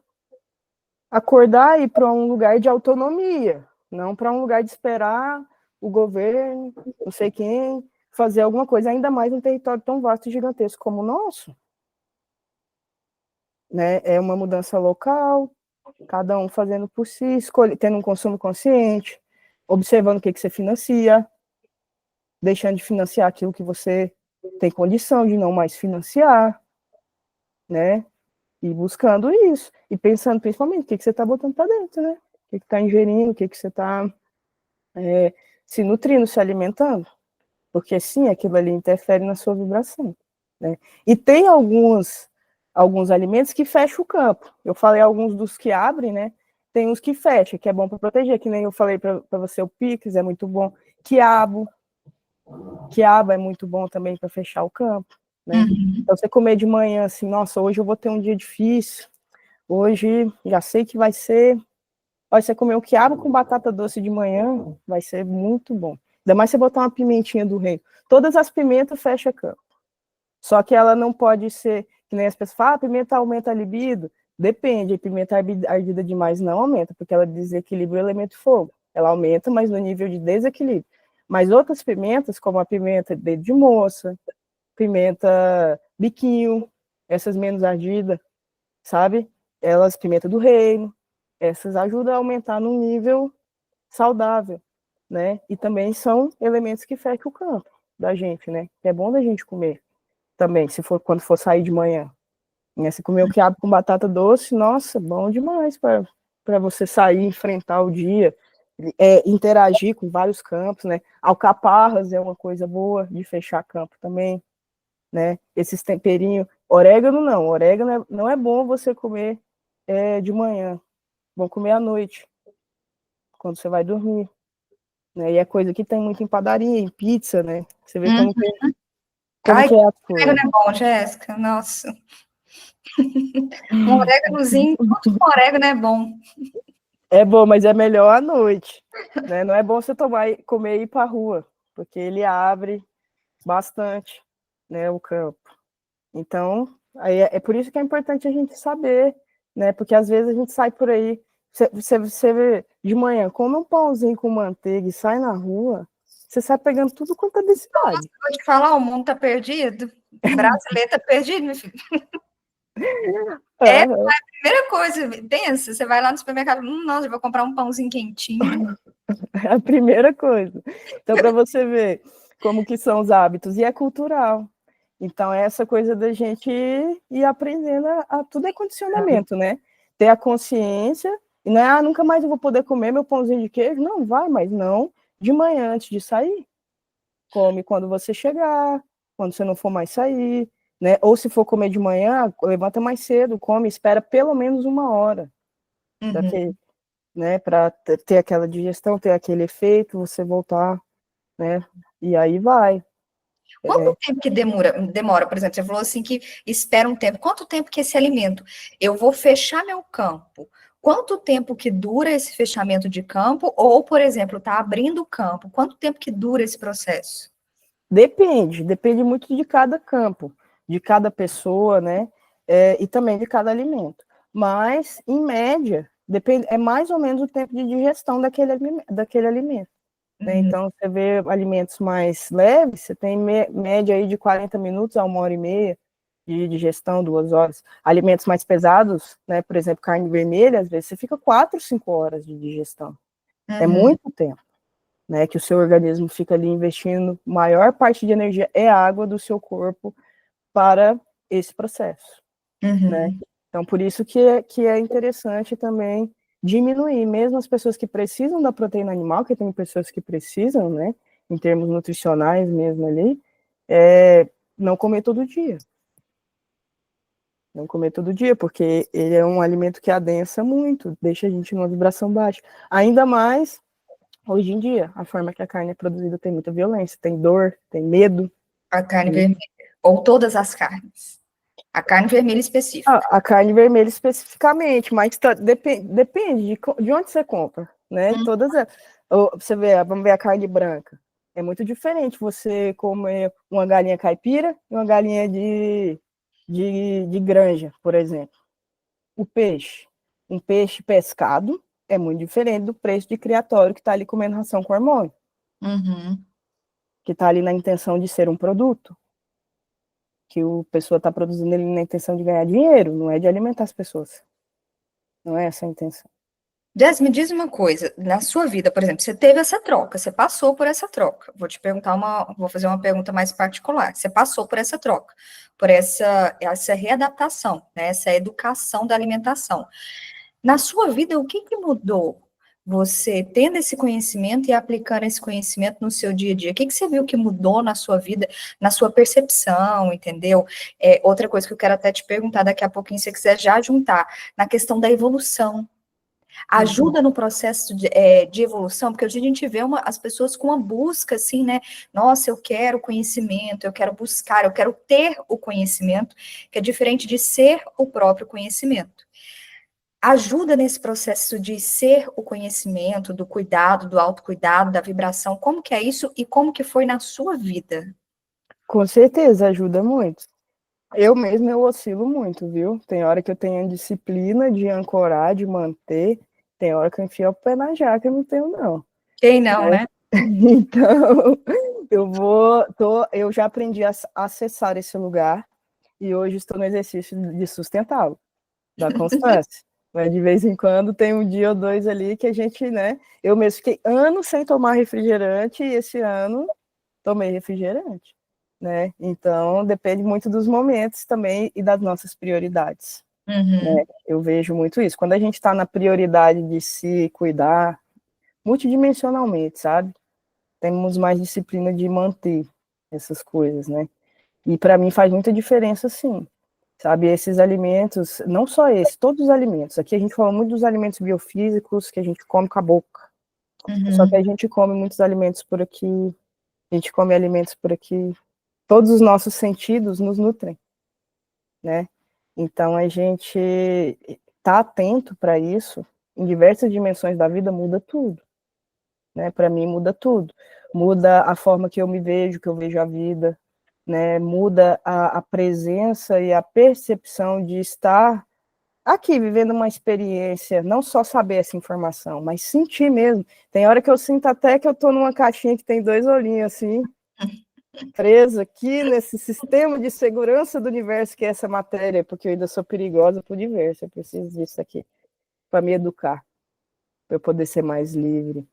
acordar e ir para um lugar de autonomia, não para um lugar de esperar o governo, não sei quem, fazer alguma coisa, ainda mais num território tão vasto e gigantesco como o nosso. Né? É uma mudança local, cada um fazendo por si, tendo um consumo consciente, observando o que você financia, deixando de financiar aquilo que você tem condição de não mais financiar, né? E buscando isso. E pensando principalmente o que você está botando para dentro, né? O que está ingerindo, o que você está se nutrindo, se alimentando. Porque sim, aquilo ali interfere na sua vibração. Né? E tem alguns alimentos que fecham o campo. Eu falei alguns dos que abrem, né? Tem uns que fecham, que é bom para proteger, que nem eu falei para você, o picles é muito bom. Quiabo é muito bom também para fechar o campo, né? Uhum. Então, você comer de manhã assim, nossa, hoje eu vou ter um dia difícil, hoje já sei que vai ser. Olha, você comer um quiabo com batata doce de manhã, vai ser muito bom. Ainda mais você botar uma pimentinha do reino. Todas as pimentas fecham campo. Só que ela não pode ser, que nem as pessoas falam, a pimenta aumenta a libido. Depende, a pimenta ardida demais não aumenta, porque ela desequilibra o elemento fogo. Ela aumenta, mas no nível de desequilíbrio. Mas outras pimentas, como a pimenta dedo de moça, pimenta biquinho, essas menos ardidas, sabe? Elas, pimenta do reino, essas ajudam a aumentar num nível saudável, né? E também são elementos que fecham o campo da gente, né? É bom da gente comer também, se for quando for sair de manhã. Né? Se comer o quiabo com batata doce, nossa, bom demais para você sair, enfrentar o dia, interagir com vários campos, né? Alcaparras é uma coisa boa de fechar campo também, né? Esses temperinhos, orégano não é bom você comer de manhã, bom comer à noite, quando você vai dormir, né? E é coisa que tem muito em padaria, em pizza, né? Você vê Uhum. como Ai, que é as orégano coisas. é bom, Jéssica. Nossa. Um oréganozinho, tudo com orégano é bom. É bom, mas é melhor à noite, né? Não é bom você comer e ir para a rua, porque ele abre bastante, né, o campo. Então, aí é por isso que é importante a gente saber, né? Porque às vezes a gente sai por aí, você vê de manhã, come um pãozinho com manteiga e sai na rua, você sai pegando tudo quanto é Nossa, densidade. vou te falar, o mundo tá perdido. O brasileiro tá perdido, meu filho. É a Uhum. primeira coisa, pensa, você vai lá no supermercado, nossa, eu vou comprar um pãozinho quentinho. É a primeira coisa. Então, para você ver como que são os hábitos, e é cultural. Então, é essa coisa da gente ir aprendendo tudo é condicionamento, né? Ter a consciência, e não é, nunca mais eu vou poder comer meu pãozinho de queijo. Não, vai, mas não de manhã antes de sair. Come quando você chegar, quando você não for mais sair, né? Ou se for comer de manhã, levanta mais cedo, come, espera pelo menos uma hora, Uhum. daquele, né? Para ter aquela digestão, ter aquele efeito, você voltar, né? E aí vai. Quanto tempo que demora, por exemplo, você falou assim que espera um tempo. Quanto tempo que esse alimento? Eu vou fechar meu campo. Quanto tempo que dura esse fechamento de campo? Ou, por exemplo, está abrindo o campo. Quanto tempo que dura esse processo? Depende muito de cada campo, de cada pessoa, né? E também de cada alimento. Mas, em média, é mais ou menos o tempo de digestão daquele alimento. Né? Então, você vê alimentos mais leves, você tem média aí de 40 minutos a 1h30 de digestão, 2 horas. Alimentos mais pesados, né? Por exemplo, carne vermelha, às vezes você fica 4, 5 horas de digestão. É muito tempo. Né, que o seu organismo fica ali investindo, maior parte de energia é água do seu corpo para esse processo, né? Então, por isso que é interessante também diminuir, mesmo as pessoas que precisam da proteína animal, que tem pessoas que precisam, né, em termos nutricionais mesmo ali, não comer todo dia. Não comer todo dia, porque ele é um alimento que adensa muito, deixa a gente numa vibração baixa. Ainda mais hoje em dia, a forma que a carne é produzida tem muita violência, tem dor, tem medo. A carne vermelha. Ou todas as carnes. A carne vermelha específica. A carne vermelha especificamente, mas depende de onde você compra, né? Você vê, vamos ver a carne branca. É muito diferente você comer uma galinha caipira e uma galinha de granja, por exemplo. O peixe. Um peixe pescado é muito diferente do peixe de criatório que está ali comendo ração com hormônio. Que está ali na intenção de ser um produto. Que a pessoa está produzindo ele na intenção de ganhar dinheiro, não é de alimentar as pessoas. Não é essa a intenção. Jess, me diz uma coisa, na sua vida, por exemplo, você teve essa troca, você passou por essa troca. Vou fazer uma pergunta mais particular. Você passou por essa troca, por essa readaptação, né, essa educação da alimentação. Na sua vida, o que mudou? Você tendo esse conhecimento e aplicando esse conhecimento no seu dia a dia, o que você viu que mudou na sua vida, na sua percepção, entendeu? Outra coisa que eu quero até te perguntar daqui a pouquinho, se você quiser já juntar, na questão da evolução. Ajuda no processo de evolução, porque hoje a gente vê as pessoas com uma busca, assim, né? Nossa, eu quero conhecimento, eu quero buscar, eu quero ter o conhecimento, que é diferente de ser o próprio conhecimento. Ajuda nesse processo de ser o conhecimento, do cuidado, do autocuidado, da vibração. Como que é isso e como que foi na sua vida? Com certeza, ajuda muito. Eu mesmo, eu oscilo muito, viu? Tem hora que eu tenho a disciplina de ancorar, de manter. Tem hora que eu enfio o pé na jaca, eu não tenho, não. Quem não, né? Então, eu já aprendi a acessar esse lugar e hoje estou no exercício de sustentá-lo, da constância. Mas de vez em quando tem um dia ou dois ali que a gente, né? Eu mesmo fiquei anos sem tomar refrigerante e esse ano tomei refrigerante, né? Então depende muito dos momentos também e das nossas prioridades. Né? Eu vejo muito isso. Quando a gente está na prioridade de se cuidar multidimensionalmente, sabe? Temos mais disciplina de manter essas coisas, né? E para mim faz muita diferença, sim. Sabe, esses alimentos, não só esse, todos os alimentos. Aqui a gente fala muito dos alimentos biofísicos que a gente come com a boca. Só que a gente come muitos alimentos por aqui, a gente come alimentos por aqui. Todos os nossos sentidos nos nutrem, né? Então a gente tá atento para isso, em diversas dimensões da vida muda tudo, né? Para mim muda tudo. Muda a forma que eu me vejo, que eu vejo a vida, né? Muda a presença e a percepção de estar aqui vivendo uma experiência, não só saber essa informação, mas sentir mesmo. Tem hora que eu sinto até que eu estou numa caixinha que tem dois olhinhos assim, preso aqui nesse sistema de segurança do universo que é essa matéria, porque eu ainda sou perigosa para o universo, eu preciso disso aqui para me educar, para eu poder ser mais livre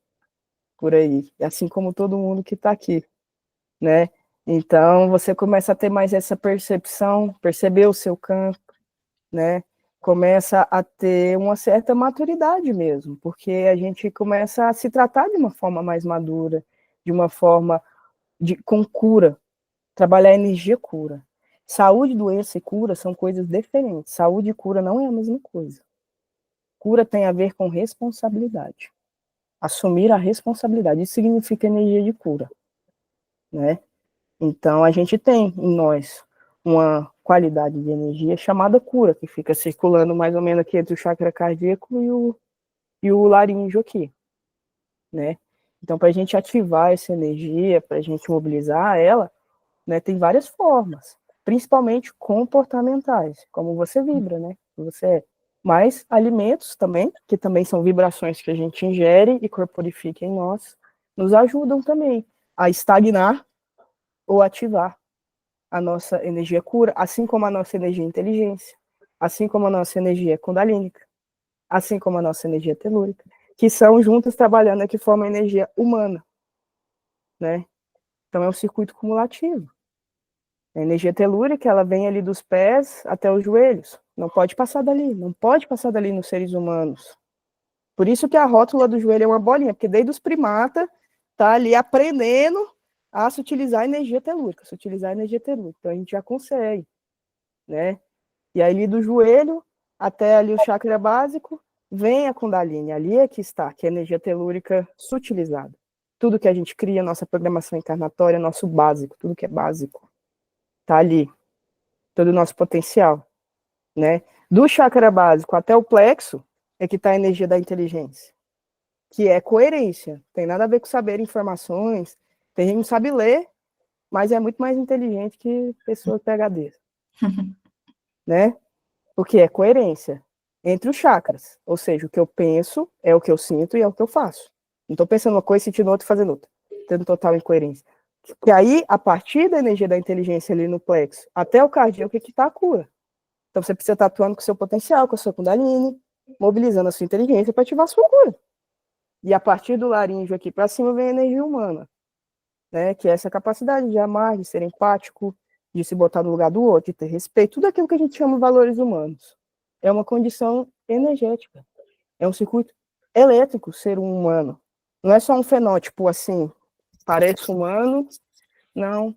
por aí, assim como todo mundo que está aqui, né? Então você começa a ter mais essa percepção, perceber o seu campo, né? Começa a ter uma certa maturidade mesmo, porque a gente começa a se tratar de uma forma mais madura, de uma forma com cura, trabalhar a energia cura. Saúde, doença e cura são coisas diferentes. Saúde e cura não é a mesma coisa. Cura tem a ver com responsabilidade. Assumir a responsabilidade, isso significa energia de cura, né? Então, a gente tem em nós uma qualidade de energia chamada cura, que fica circulando mais ou menos aqui entre o chakra cardíaco e o laríngeo aqui, né? Então, para a gente ativar essa energia, para a gente mobilizar ela, né, tem várias formas, principalmente comportamentais, como você vibra, né? Você é. Mas alimentos também, que também são vibrações que a gente ingere e corporifica em nós, nos ajudam também a estagnar ou ativar a nossa energia cura, assim como a nossa energia inteligência, assim como a nossa energia kundalínica, assim como a nossa energia telúrica, que são juntas trabalhando aqui formam energia humana, né? Então é um circuito cumulativo. A energia telúrica, ela vem ali dos pés até os joelhos. Não pode passar dali, não pode passar dali nos seres humanos. Por isso que a rótula do joelho é uma bolinha, porque desde os primatas tá ali aprendendo a se utilizar a energia telúrica, se utilizar a energia telúrica. Então a gente já consegue, né? E aí ali do joelho até ali o chakra básico, vem a Kundalini, ali é que está, que é a energia telúrica sutilizada. Tudo que a gente cria, nossa programação encarnatória, nosso básico, tudo que é básico, tá ali. Todo o nosso potencial, né? Do chakra básico até o plexo é que está a energia da inteligência, que é coerência. Tem nada a ver com saber informações. Tem gente que não sabe ler, mas é muito mais inteligente que pessoas PhD, né? Porque é coerência entre os chakras. Ou seja, o que eu penso é o que eu sinto e é o que eu faço. Não estou pensando uma coisa, sentindo outra e fazendo outra. Tendo total incoerência. Que aí, a partir da energia da inteligência ali no plexo, até o cardíaco, é que está a cura. Então você precisa estar atuando com o seu potencial, com a sua Kundalini, mobilizando a sua inteligência para ativar a sua cura. E a partir do laríngeo aqui para cima vem a energia humana, né? Que é essa capacidade de amar, de ser empático, de se botar no lugar do outro, de ter respeito, tudo aquilo que a gente chama de valores humanos. É uma condição energética, é um circuito elétrico ser um humano. Não é só um fenótipo assim, parece humano, não.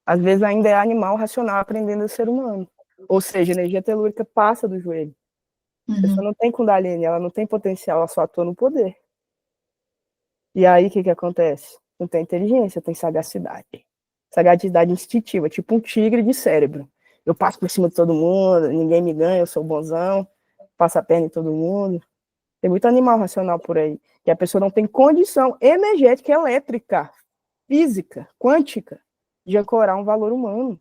Às vezes ainda é animal racional aprendendo a ser humano. Ou seja, a energia telúrica passa do joelho. A pessoa não tem Kundalini, ela não tem potencial, ela só atua no poder. E aí, o que acontece? Não tem inteligência, tem sagacidade. Sagacidade instintiva, tipo um tigre de cérebro. Eu passo por cima de todo mundo, ninguém me ganha, eu sou bonzão, passo a perna em todo mundo. Tem muito animal racional por aí, que a pessoa não tem condição energética, elétrica, física, quântica, de ancorar um valor humano.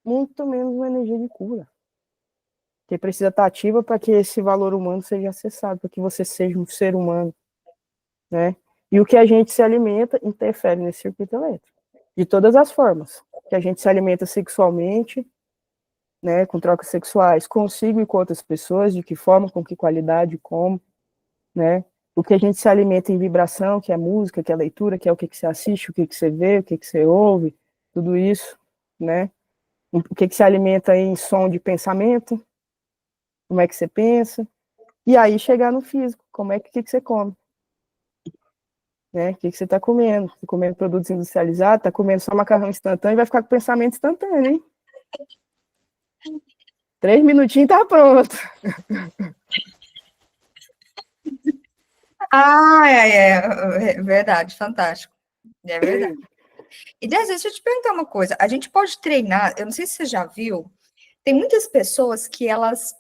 Muito menos uma energia de cura. Que precisa estar ativa para que esse valor humano seja acessado, para que você seja um ser humano, né? E o que a gente se alimenta interfere nesse circuito elétrico, de todas as formas. Que a gente se alimenta sexualmente, né, com trocas sexuais, consigo e com outras pessoas, de que forma, com que qualidade, como, né? O que a gente se alimenta em vibração, que é música, que é leitura, que é o que você assiste, o que você vê, o que você ouve, tudo isso, né? O que se alimenta em som de pensamento, como é que você pensa, e aí chegar no físico, como é que você come, né? O que você está comendo? Está comendo produtos industrializados, está comendo só macarrão instantâneo, vai ficar com pensamento instantâneo, hein? 3 minutinhos tá pronto. É verdade, fantástico. É verdade. E, Dez, deixa eu te perguntar uma coisa. A gente pode treinar, eu não sei se você já viu, tem muitas pessoas que elas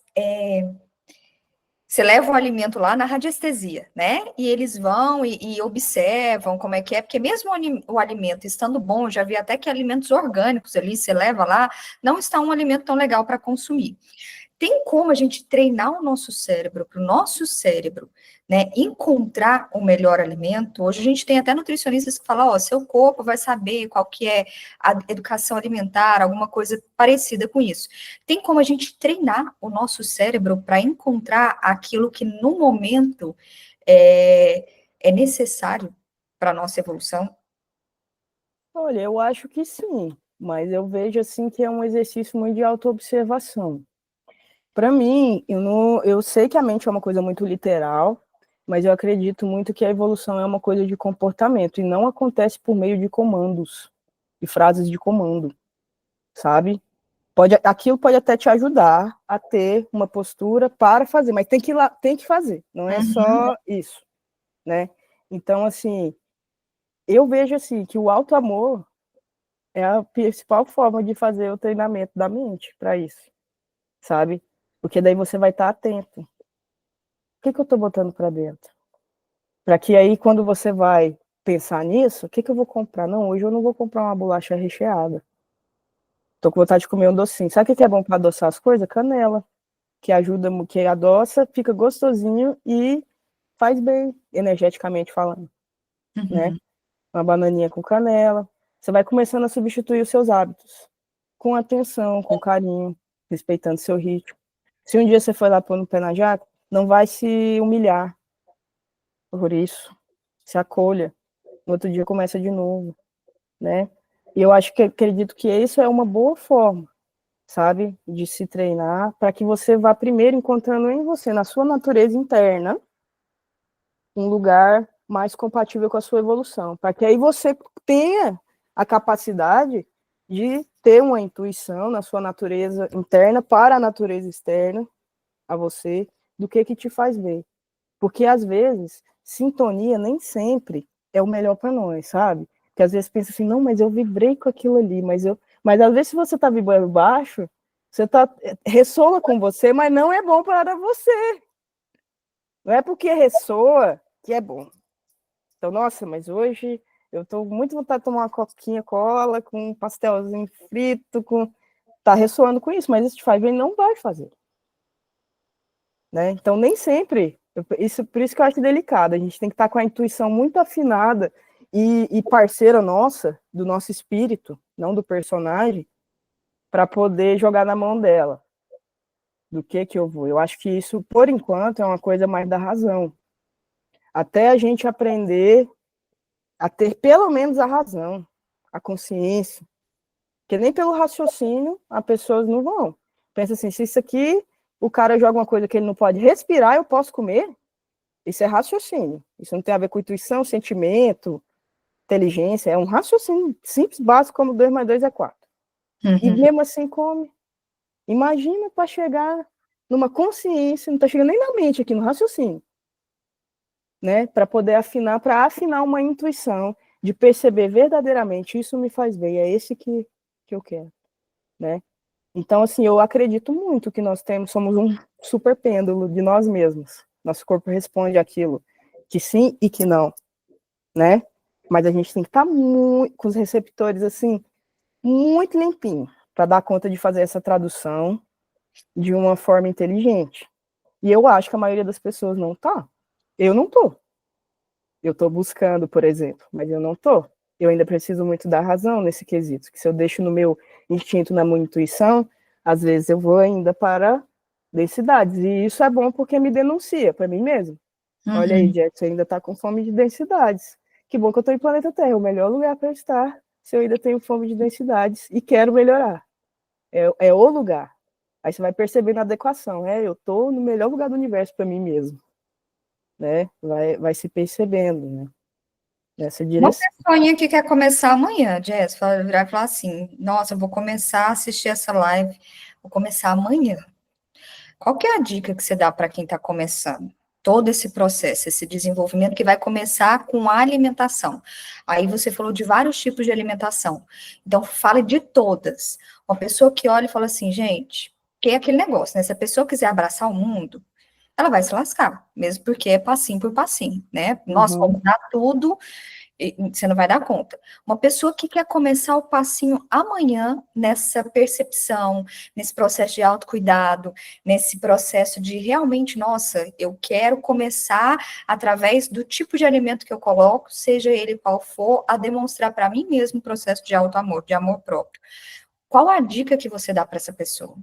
você leva o alimento lá na radiestesia, né? E eles vão e observam como é que é, porque mesmo o alimento estando bom, eu já vi até que alimentos orgânicos ali, você leva lá, não está um alimento tão legal para consumir. Tem como a gente treinar o nosso cérebro, para o nosso cérebro, né, encontrar o melhor alimento? Hoje a gente tem até nutricionistas que falam, ó, seu corpo vai saber qual que é a educação alimentar, alguma coisa parecida com isso. Tem como a gente treinar o nosso cérebro para encontrar aquilo que no momento é necessário para a nossa evolução? Olha, eu acho que sim, mas eu vejo assim que é um exercício muito de autoobservação. Para mim, eu sei que a mente é uma coisa muito literal, mas eu acredito muito que a evolução é uma coisa de comportamento e não acontece por meio de comandos, de frases de comando, sabe? Aquilo pode até te ajudar a ter uma postura para fazer, mas tem que ir lá, tem que fazer, não é só isso, né? Então, assim, eu vejo assim que o auto-amor é a principal forma de fazer o treinamento da mente para isso, sabe? Porque daí você vai estar atento. O que eu estou botando para dentro? Para que aí, quando você vai pensar nisso, o que eu vou comprar? Não, hoje eu não vou comprar uma bolacha recheada. Tô com vontade de comer um docinho. Sabe o que é bom para adoçar as coisas? Canela, que ajuda, que adoça, fica gostosinho e faz bem, energeticamente falando, né? Uhum. Uma bananinha com canela. Você vai começando a substituir os seus hábitos com atenção, com carinho, respeitando seu ritmo. Se um dia você for lá pôr no pé na jaca, não vai se humilhar por isso. Se acolha. No outro dia começa de novo, né? E eu acho que acredito que isso é uma boa forma, sabe, de se treinar para que você vá primeiro encontrando em você, na sua natureza interna, um lugar mais compatível com a sua evolução, para que aí você tenha a capacidade de ter uma intuição na sua natureza interna para a natureza externa a você, do que te faz ver. Porque às vezes sintonia nem sempre é o melhor para nós, sabe? Porque às vezes pensa assim, não, mas eu vibrei com aquilo ali, mas às vezes se você está vibrando baixo, você tá ressoa com você, mas não é bom para você. Não é porque ressoa que é bom. Então, nossa, mas hoje eu estou muito vontade de tomar uma coquinha cola com um pastelzinho frito, tá ressoando com isso, mas isso te faz bem, não vai fazer, né? Então, nem sempre, por isso que eu acho delicado, a gente tem que estar com a intuição muito afinada e parceira nossa, do nosso espírito, não do personagem, para poder jogar na mão dela. Do que eu vou? Eu acho que isso, por enquanto, é uma coisa mais da razão. Até a gente aprender a ter pelo menos a razão, a consciência, porque nem pelo raciocínio as pessoas não vão. Pensa assim, se isso aqui, o cara joga uma coisa que ele não pode respirar, eu posso comer? Isso é raciocínio. Isso não tem a ver com intuição, sentimento, inteligência. É um raciocínio simples, básico, como 2 mais 2 é 4. E Uhum. mesmo assim come. Imagina para chegar numa consciência, não está chegando nem na mente aqui, no raciocínio, né? Para afinar uma intuição de perceber verdadeiramente isso me faz bem, é esse que eu quero, né? Então, assim, eu acredito muito que nós somos um super pêndulo de nós mesmos. Nosso corpo responde aquilo que sim e que não, né? Mas a gente tem que estar muito com os receptores assim muito limpinho para dar conta de fazer essa tradução de uma forma inteligente. E eu acho que a maioria das pessoas não tá. Eu não tô. Eu tô buscando, por exemplo, mas eu não tô. Eu ainda preciso muito da razão nesse quesito, que se eu deixo no meu instinto, na minha intuição, às vezes eu vou ainda para densidades. E isso é bom porque me denuncia para mim mesmo. Olha aí, Uhum. Jet, você ainda está com fome de densidades. Que bom que eu estou em planeta Terra, o melhor lugar para estar se eu ainda tenho fome de densidades e quero melhorar. É o lugar. Aí você vai percebendo a adequação. Eu estou no melhor lugar do universo para mim mesmo. Né? Vai se percebendo, né? Nessa Uma direção. pessoinha que quer começar amanhã, Jess, vai virar e falar assim: nossa, eu vou começar a assistir essa live, vou começar amanhã. Qual que é a dica que você dá para quem está começando? Todo esse processo, esse desenvolvimento que vai começar com a alimentação. Aí você falou de vários tipos de alimentação. Então, fale de todas. Uma pessoa que olha e fala assim, gente, que é aquele negócio, né? Se a pessoa quiser abraçar o mundo, ela vai se lascar, mesmo porque é passinho por passinho, né? Nós Uhum. vamos dar tudo você não vai dar conta. Uma pessoa que quer começar o passinho amanhã nessa percepção, nesse processo de autocuidado, nesse processo de realmente, nossa, eu quero começar através do tipo de alimento que eu coloco, seja ele qual for, a demonstrar para mim mesmo o processo de auto-amor, de amor próprio. Qual a dica que você dá para essa pessoa?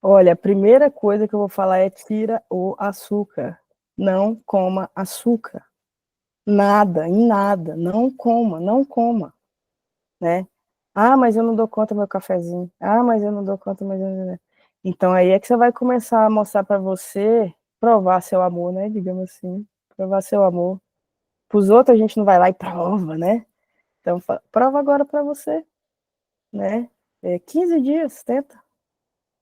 Olha, a primeira coisa que eu vou falar é tira o açúcar. Não coma açúcar. Nada, em nada. Não coma, não coma, né? Ah, mas eu não dou conta do meu cafezinho. Ah, mas eu não dou conta, mas então aí é que você vai começar a mostrar para você, provar seu amor, né? Digamos assim, provar seu amor. Para os outros a gente não vai lá e prova, né? Então prova agora para você, né? 15 dias, tenta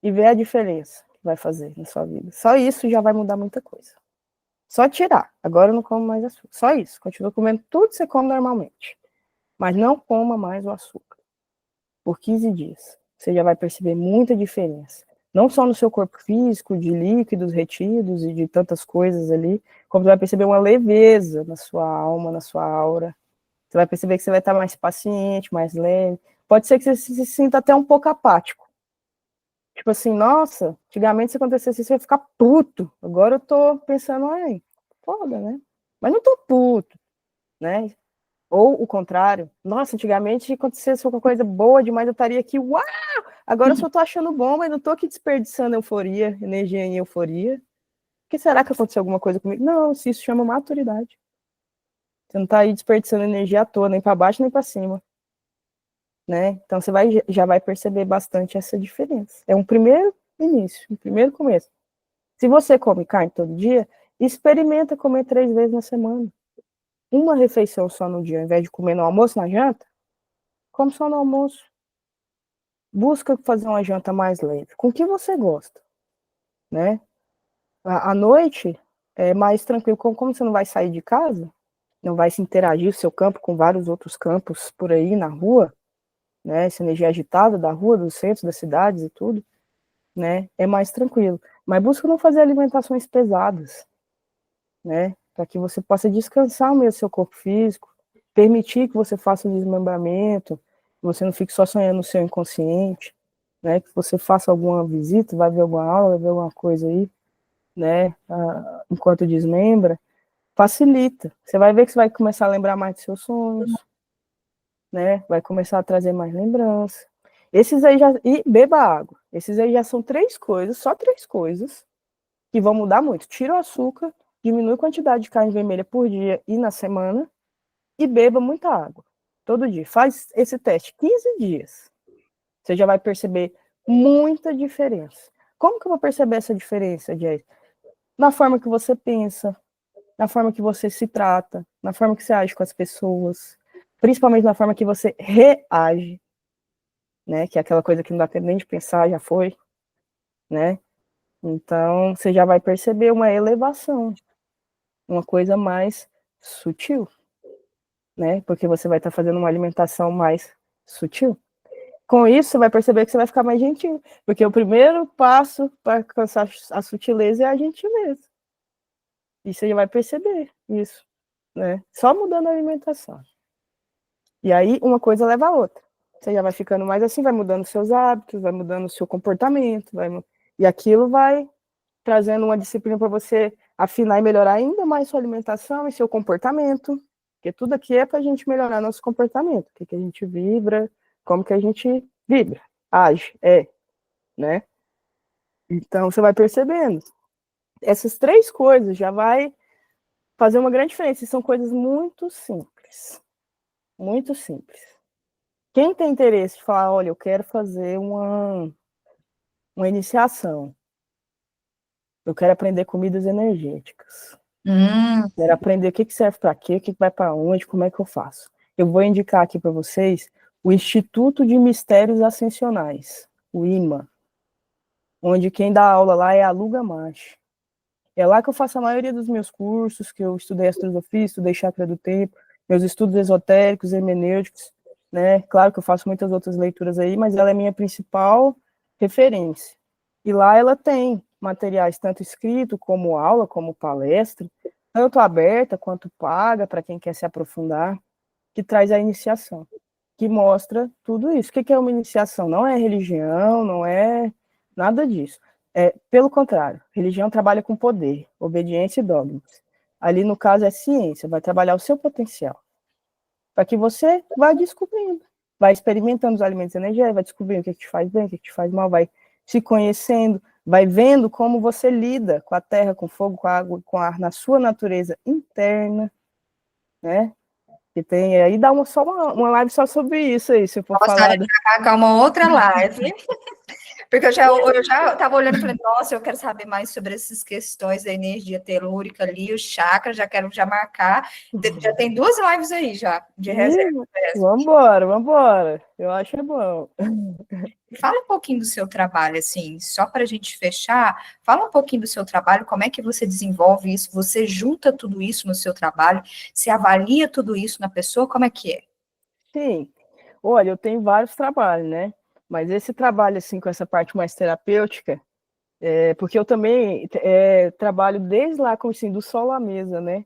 e vê a diferença que vai fazer na sua vida. Só isso já vai mudar muita coisa. Só tirar. Agora eu não como mais açúcar. Só isso. Continua comendo tudo que você come normalmente. Mas não coma mais o açúcar. por 15 dias. Você já vai perceber muita diferença. Não só no seu corpo físico, de líquidos retidos e de tantas coisas ali, como você vai perceber uma leveza na sua alma, na sua aura. Você vai perceber que você vai estar mais paciente, mais leve. Pode ser que você se sinta até um pouco apático. Tipo assim, nossa, antigamente se acontecesse isso, eu ia ficar puto. Agora eu tô pensando, ai, foda, né? Mas não tô puto, né? Ou o contrário, nossa, antigamente acontecesse alguma coisa boa demais, eu estaria aqui, uau! Agora eu só tô achando bom, mas não tô aqui desperdiçando euforia, energia em euforia. Por que será que aconteceu alguma coisa comigo? Não, se isso chama maturidade. Você não tá aí desperdiçando energia à toa, nem para baixo nem para cima, né? Então você já vai perceber bastante essa diferença. É um primeiro início, um primeiro começo. Se você come carne todo dia, experimenta comer 3 vezes na semana. Uma refeição só no dia, ao invés de comer no almoço, na janta, come só no almoço. Busca fazer uma janta mais leve, com o que você gosta, né? À noite é mais tranquilo, como você não vai sair de casa, não vai se interagir o seu campo com vários outros campos por aí na rua, né? Essa energia agitada da rua, dos centros, das cidades e tudo, né? É mais tranquilo. Mas busca não fazer alimentações pesadas, né? Para que você possa descansar mesmo seu corpo físico, permitir que você faça o desmembramento, que você não fique só sonhando no seu inconsciente, né? Que você faça alguma visita, vai ver alguma aula, vai ver alguma coisa aí, né? Enquanto desmembra, facilita. Você vai ver que você vai começar a lembrar mais dos seus sonhos, né? Vai começar a trazer mais lembrança. Esses aí já. E beba água. Esses aí já são 3 coisas, só 3 coisas, que vão mudar muito. Tira o açúcar, diminui a quantidade de carne vermelha por dia e na semana, e beba muita água. Todo dia. Faz esse teste 15 dias. Você já vai perceber muita diferença. Como que eu vou perceber essa diferença, Jay? Na forma que você pensa, na forma que você se trata, na forma que você age com as pessoas, principalmente na forma que você reage, né? Que é aquela coisa que não dá tempo nem de pensar, já foi, né? Então, você já vai perceber uma elevação, uma coisa mais sutil, né? Porque você vai estar fazendo uma alimentação mais sutil. Com isso, você vai perceber que você vai ficar mais gentil, porque o primeiro passo para alcançar a sutileza é a gentileza. E você já vai perceber isso, né? Só mudando a alimentação. E aí, uma coisa leva a outra. Você já vai ficando mais assim, vai mudando seus hábitos, vai mudando o seu comportamento, e aquilo vai trazendo uma disciplina para você afinar e melhorar ainda mais sua alimentação e seu comportamento, porque tudo aqui é para a gente melhorar nosso comportamento, o que a gente vibra, como que a gente vibra, age, né? Então, você vai percebendo. Essas 3 coisas já vai fazer uma grande diferença, e são coisas muito simples, muito simples. Quem tem interesse de falar, olha, eu quero fazer uma iniciação, eu quero aprender comidas energéticas, quero aprender o que serve para quê, o que vai para onde, como é que eu faço. Eu vou indicar aqui para vocês o Instituto de Mistérios Ascensionais, o IMA, onde quem dá aula lá é a Lu Gamache. É lá que eu faço a maioria dos meus cursos, que eu estudei astrosofia, estudei chakra do tempo, meus estudos esotéricos, hermenêuticos, né? Claro que eu faço muitas outras leituras aí, mas ela é minha principal referência. E lá ela tem materiais tanto escrito como aula, como palestra, tanto aberta quanto paga para quem quer se aprofundar, que traz a iniciação, que mostra tudo isso. O que é uma iniciação? Não é religião, não é nada disso. Pelo contrário, religião trabalha com poder, obediência e dogmas. Ali, no caso, é ciência, vai trabalhar o seu potencial. Para que você vá descobrindo, vai experimentando os alimentos energéticos, vai descobrindo o que te faz bem, o que te faz mal, vai se conhecendo, vai vendo como você lida com a terra, com o fogo, com a água, com o ar, na sua natureza interna, né? Que tem aí, dá uma live só sobre isso aí, se eu for Nossa, a falar. gente vai marcar uma outra live. Porque eu já estava olhando e falei, nossa, eu quero saber mais sobre essas questões da energia telúrica ali, o chakra, já quero já marcar. Já tem 2 lives aí já, de reserva. Vambora. Eu acho bom. Fala um pouquinho do seu trabalho, assim, só para a gente fechar, fala um pouquinho do seu trabalho, como é que você desenvolve isso, você junta tudo isso no seu trabalho, se avalia tudo isso na pessoa, como é que é? Sim. Olha, eu tenho vários trabalhos, né? Mas esse trabalho, assim, com essa parte mais terapêutica, porque eu também trabalho desde lá, como assim, do solo à mesa, né?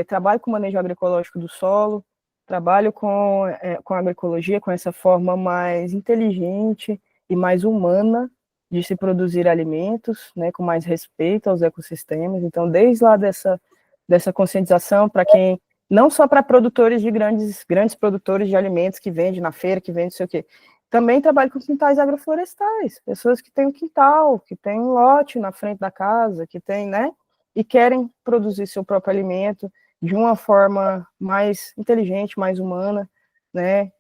Trabalho com manejo agroecológico do solo, trabalho com agroecologia, com essa forma mais inteligente e mais humana de se produzir alimentos, né, com mais respeito aos ecossistemas. Então, desde lá dessa conscientização para quem, não só para produtores de grandes produtores de alimentos que vendem na feira, que vendem não sei o quê, também trabalho com quintais agroflorestais, pessoas que têm um quintal, que têm um lote na frente da casa, que têm, né, e querem produzir seu próprio alimento de uma forma mais inteligente, mais humana, né?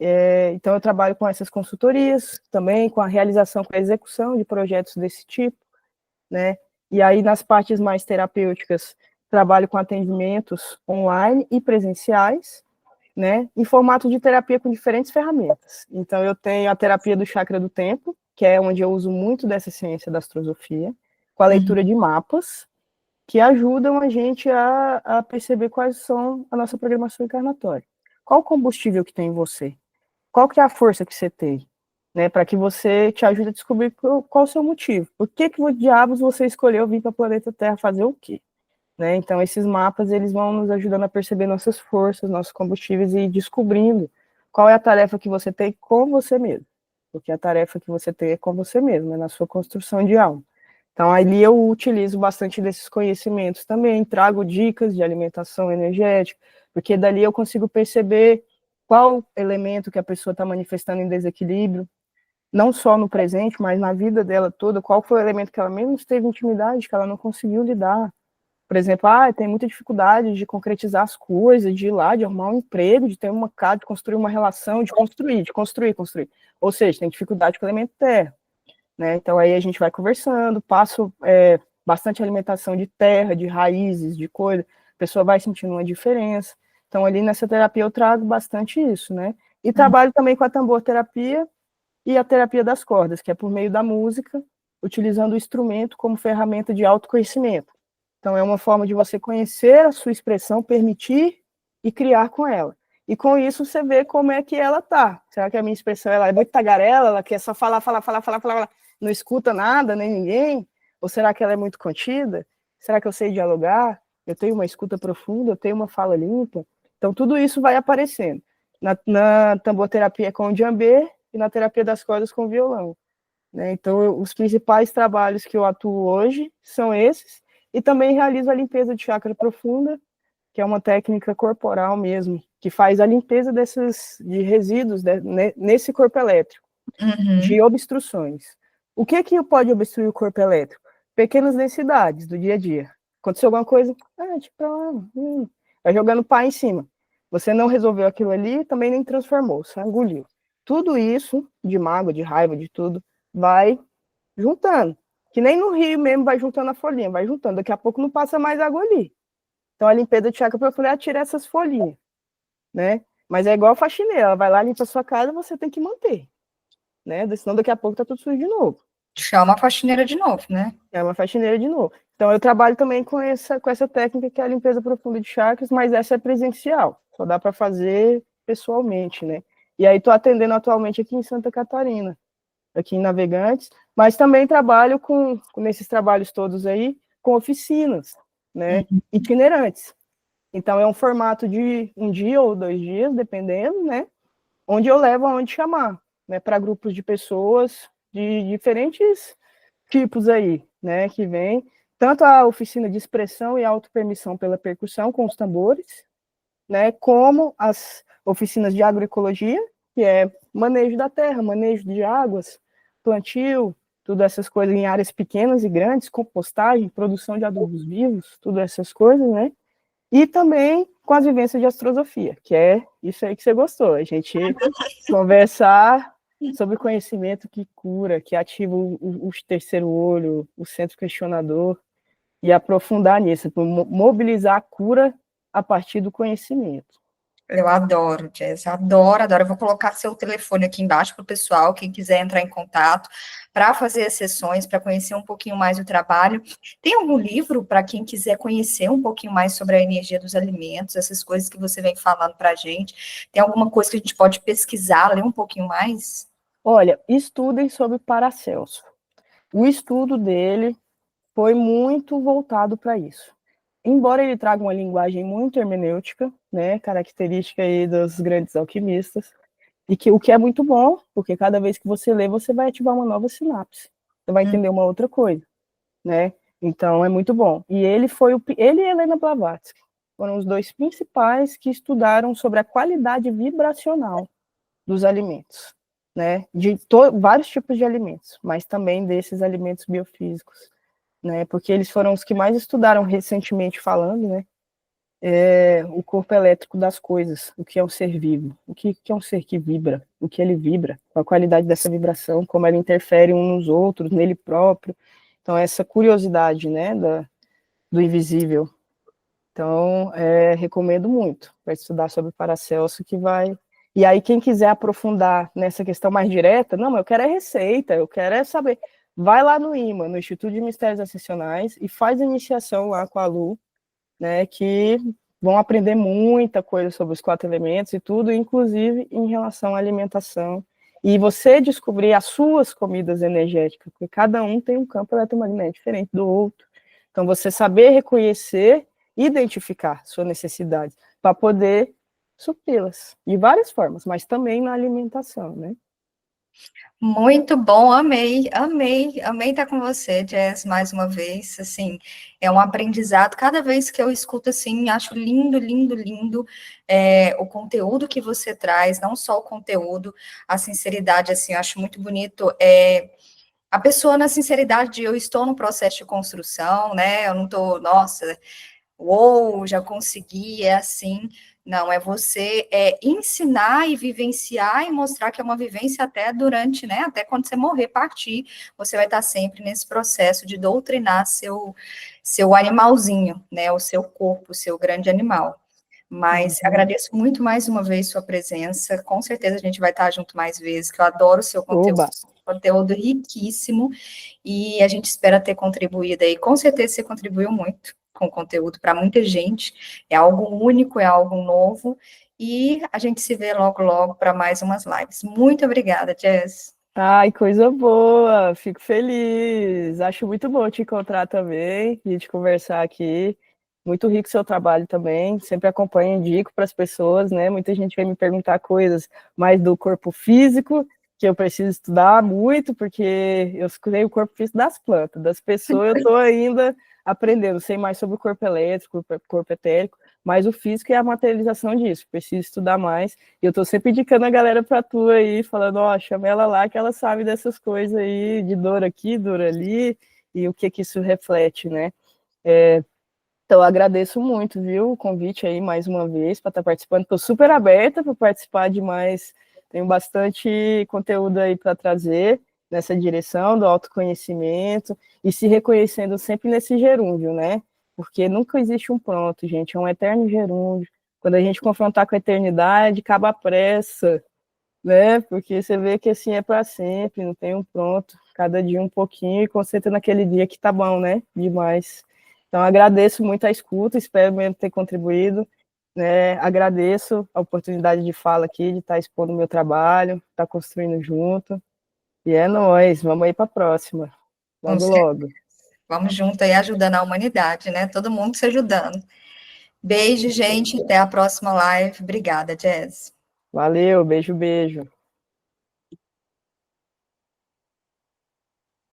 Então eu trabalho com essas consultorias, também com a realização, com a execução de projetos desse tipo, né? E aí nas partes mais terapêuticas, trabalho com atendimentos online e presenciais, né? Em formato de terapia com diferentes ferramentas. Então eu tenho a terapia do chakra do tempo, que é onde eu uso muito dessa ciência da astrosofia, com a leitura de mapas, que ajudam a gente a perceber quais são a nossa programação encarnatória. Qual o combustível que tem em você? Qual que é a força que você tem? Né, para que você te ajude a descobrir qual o seu motivo. Por que diabos você escolheu vir para o planeta Terra fazer o quê? Né, então, esses mapas, eles vão nos ajudando a perceber nossas forças, nossos combustíveis e ir descobrindo qual é a tarefa que você tem com você mesmo. Porque a tarefa que você tem é com você mesmo, é na sua construção de alma. Então, ali eu utilizo bastante desses conhecimentos também, trago dicas de alimentação energética, porque dali eu consigo perceber qual elemento que a pessoa está manifestando em desequilíbrio, não só no presente, mas na vida dela toda, qual foi o elemento que ela menos teve intimidade, que ela não conseguiu lidar. Por exemplo, tem muita dificuldade de concretizar as coisas, de ir lá, de arrumar um emprego, de ter uma casa, de construir uma relação, de construir. Ou seja, tem dificuldade com o elemento terra. Né? Então aí a gente vai conversando, passo bastante alimentação de terra, de raízes, de coisa, a pessoa vai sentindo uma diferença. Então ali nessa terapia eu trago bastante isso, né? E trabalho também com a tambor terapia e a terapia das cordas, que é por meio da música, utilizando o instrumento como ferramenta de autoconhecimento. Então é uma forma de você conhecer a sua expressão, permitir e criar com ela. E com isso você vê como é que ela tá. Será que a minha expressão ela é muito tagarela, ela quer só falar, não escuta nada, nem ninguém? Ou será que ela é muito contida? Será que eu sei dialogar? Eu tenho uma escuta profunda, eu tenho uma fala limpa? Então, tudo isso vai aparecendo. Na tamborterapia com o djembe e na terapia das cordas com o violão. Né? Então, os principais trabalhos que eu atuo hoje são esses, e também realizo a limpeza de chakra profunda, que é uma técnica corporal mesmo, que faz a limpeza de resíduos nesse corpo elétrico, de obstruções. O que pode obstruir o corpo elétrico? Pequenas densidades do dia a dia. Aconteceu alguma coisa? Vai jogando pá em cima. Você não resolveu aquilo ali, também nem transformou, só engoliu. Tudo isso, de mágoa, de raiva, de tudo, vai juntando. Que nem no rio mesmo vai juntando a folhinha, vai juntando. Daqui a pouco não passa mais água ali. Então a limpeza de chakra profunda tira essas folhinhas, né? Mas é igual a faxineira, ela vai lá, limpa a sua casa, você tem que manter, né? Senão daqui a pouco tá tudo sujo de novo. Chama a faxineira de novo, né? É uma faxineira de novo. Então eu trabalho também com essa técnica que é a limpeza profunda de chakras, mas essa é presencial, só dá para fazer pessoalmente, né? E aí estou atendendo atualmente aqui em Santa Catarina, aqui em Navegantes, mas também trabalho nesses trabalhos todos aí, com oficinas, né, itinerantes. Então é um formato de um dia ou 2 dias, dependendo, né, onde eu levo aonde chamar, né, para grupos de pessoas de diferentes tipos aí, né, que vem, tanto a oficina de expressão e autopermissão pela percussão com os tambores, né, como as oficinas de agroecologia, que é manejo da terra, manejo de águas, plantio, tudo essas coisas em áreas pequenas e grandes, compostagem, produção de adubos vivos, tudo essas coisas, né? E também com as vivências de astrosofia, que é isso aí que você gostou, a gente conversar sobre conhecimento que cura, que ativa o terceiro olho, o centro questionador, e aprofundar nisso, mobilizar a cura a partir do conhecimento. Eu adoro, Jess, adoro, adoro. Eu vou colocar seu telefone aqui embaixo para o pessoal, quem quiser entrar em contato, para fazer as sessões, para conhecer um pouquinho mais do trabalho. Tem algum livro para quem quiser conhecer um pouquinho mais sobre a energia dos alimentos, essas coisas que você vem falando para a gente? Tem alguma coisa que a gente pode pesquisar, ler um pouquinho mais? Olha, estudem sobre Paracelso. O estudo dele foi muito voltado para isso. Embora ele traga uma linguagem muito hermenêutica, né, característica aí dos grandes alquimistas, e que o que é muito bom, porque cada vez que você lê, você vai ativar uma nova sinapse. Você vai entender uma outra coisa, né? Então é muito bom. E ele e Helena Blavatsky foram os dois principais que estudaram sobre a qualidade vibracional dos alimentos, né? De vários tipos de alimentos, mas também desses alimentos biofísicos, né? Porque eles foram os que mais estudaram recentemente falando, né? O corpo elétrico das coisas, o que é um ser vivo, o que é um ser que vibra, o que ele vibra, a qualidade dessa vibração, como ela interfere uns nos outros, nele próprio. Então, essa curiosidade, né, do invisível. Então, recomendo muito para estudar sobre Paracelso, que vai... E aí, quem quiser aprofundar nessa questão mais direta, não, eu quero é receita, eu quero é saber. Vai lá no IMA, no Instituto de Mistérios Ascensionais, e faz a iniciação lá com a Lu, né, que vão aprender muita coisa sobre os 4 elementos e tudo, inclusive em relação à alimentação. E você descobrir as suas comidas energéticas, porque cada um tem um campo eletromagnético diferente do outro. Então, você saber reconhecer, identificar suas necessidades, para poder supri-las, de várias formas, mas também na alimentação, né? Muito bom, amei, amei, amei estar com você, Jess, mais uma vez, assim, é um aprendizado, cada vez que eu escuto, assim, acho lindo, lindo, lindo, o conteúdo que você traz, não só o conteúdo, a sinceridade, assim, eu acho muito bonito, a pessoa na sinceridade de eu estou no processo de construção, né, eu não estou, nossa, uou, já consegui, é assim. Não, é você ensinar e vivenciar e mostrar que é uma vivência até durante, né? Até quando você morrer, partir, você vai estar sempre nesse processo de doutrinar seu animalzinho, né? O seu corpo, o seu grande animal. Mas agradeço muito mais uma vez sua presença. Com certeza a gente vai estar junto mais vezes, que eu adoro o seu Oba! conteúdo riquíssimo, e a gente espera ter contribuído aí. Com certeza você contribuiu muito com conteúdo para muita gente. É algo único, é algo novo, e a gente se vê logo, logo para mais umas lives. Muito obrigada, Jess. Ai, coisa boa, fico feliz. Acho muito bom te encontrar também e te conversar aqui. Muito rico seu trabalho também. Sempre acompanho, indico para as pessoas, né? Muita gente vem me perguntar coisas mais do corpo físico, que eu preciso estudar muito, porque eu estudei o corpo físico das plantas, das pessoas eu estou ainda aprendendo, sei mais sobre o corpo elétrico, o corpo etérico, mas o físico é a materialização disso. Preciso estudar mais. E eu tô sempre indicando a galera pra tu aí, falando, ó, chama ela lá que ela sabe dessas coisas aí, de dor aqui, dor ali, e o que que isso reflete, né? Então, eu agradeço muito, viu, o convite aí mais uma vez para estar participando. Estou super aberta para participar de mais, tenho bastante conteúdo aí para trazer nessa direção do autoconhecimento e se reconhecendo sempre nesse gerúndio, né? Porque nunca existe um pronto, gente, é um eterno gerúndio. Quando a gente confrontar com a eternidade, acaba a pressa, né? Porque você vê que assim é para sempre, não tem um pronto, cada dia um pouquinho e concentra naquele dia que tá bom, né? Demais. Então agradeço muito a escuta, espero mesmo ter contribuído, né? Agradeço a oportunidade de fala aqui, de estar expondo o meu trabalho, estar construindo junto. E é nóis, vamos aí para a próxima. Com Logo, certeza. logo. Vamos junto aí ajudando a humanidade, né? Todo mundo se ajudando. Beijo, gente. Até a próxima live. Obrigada, Jess. Valeu, beijo, beijo.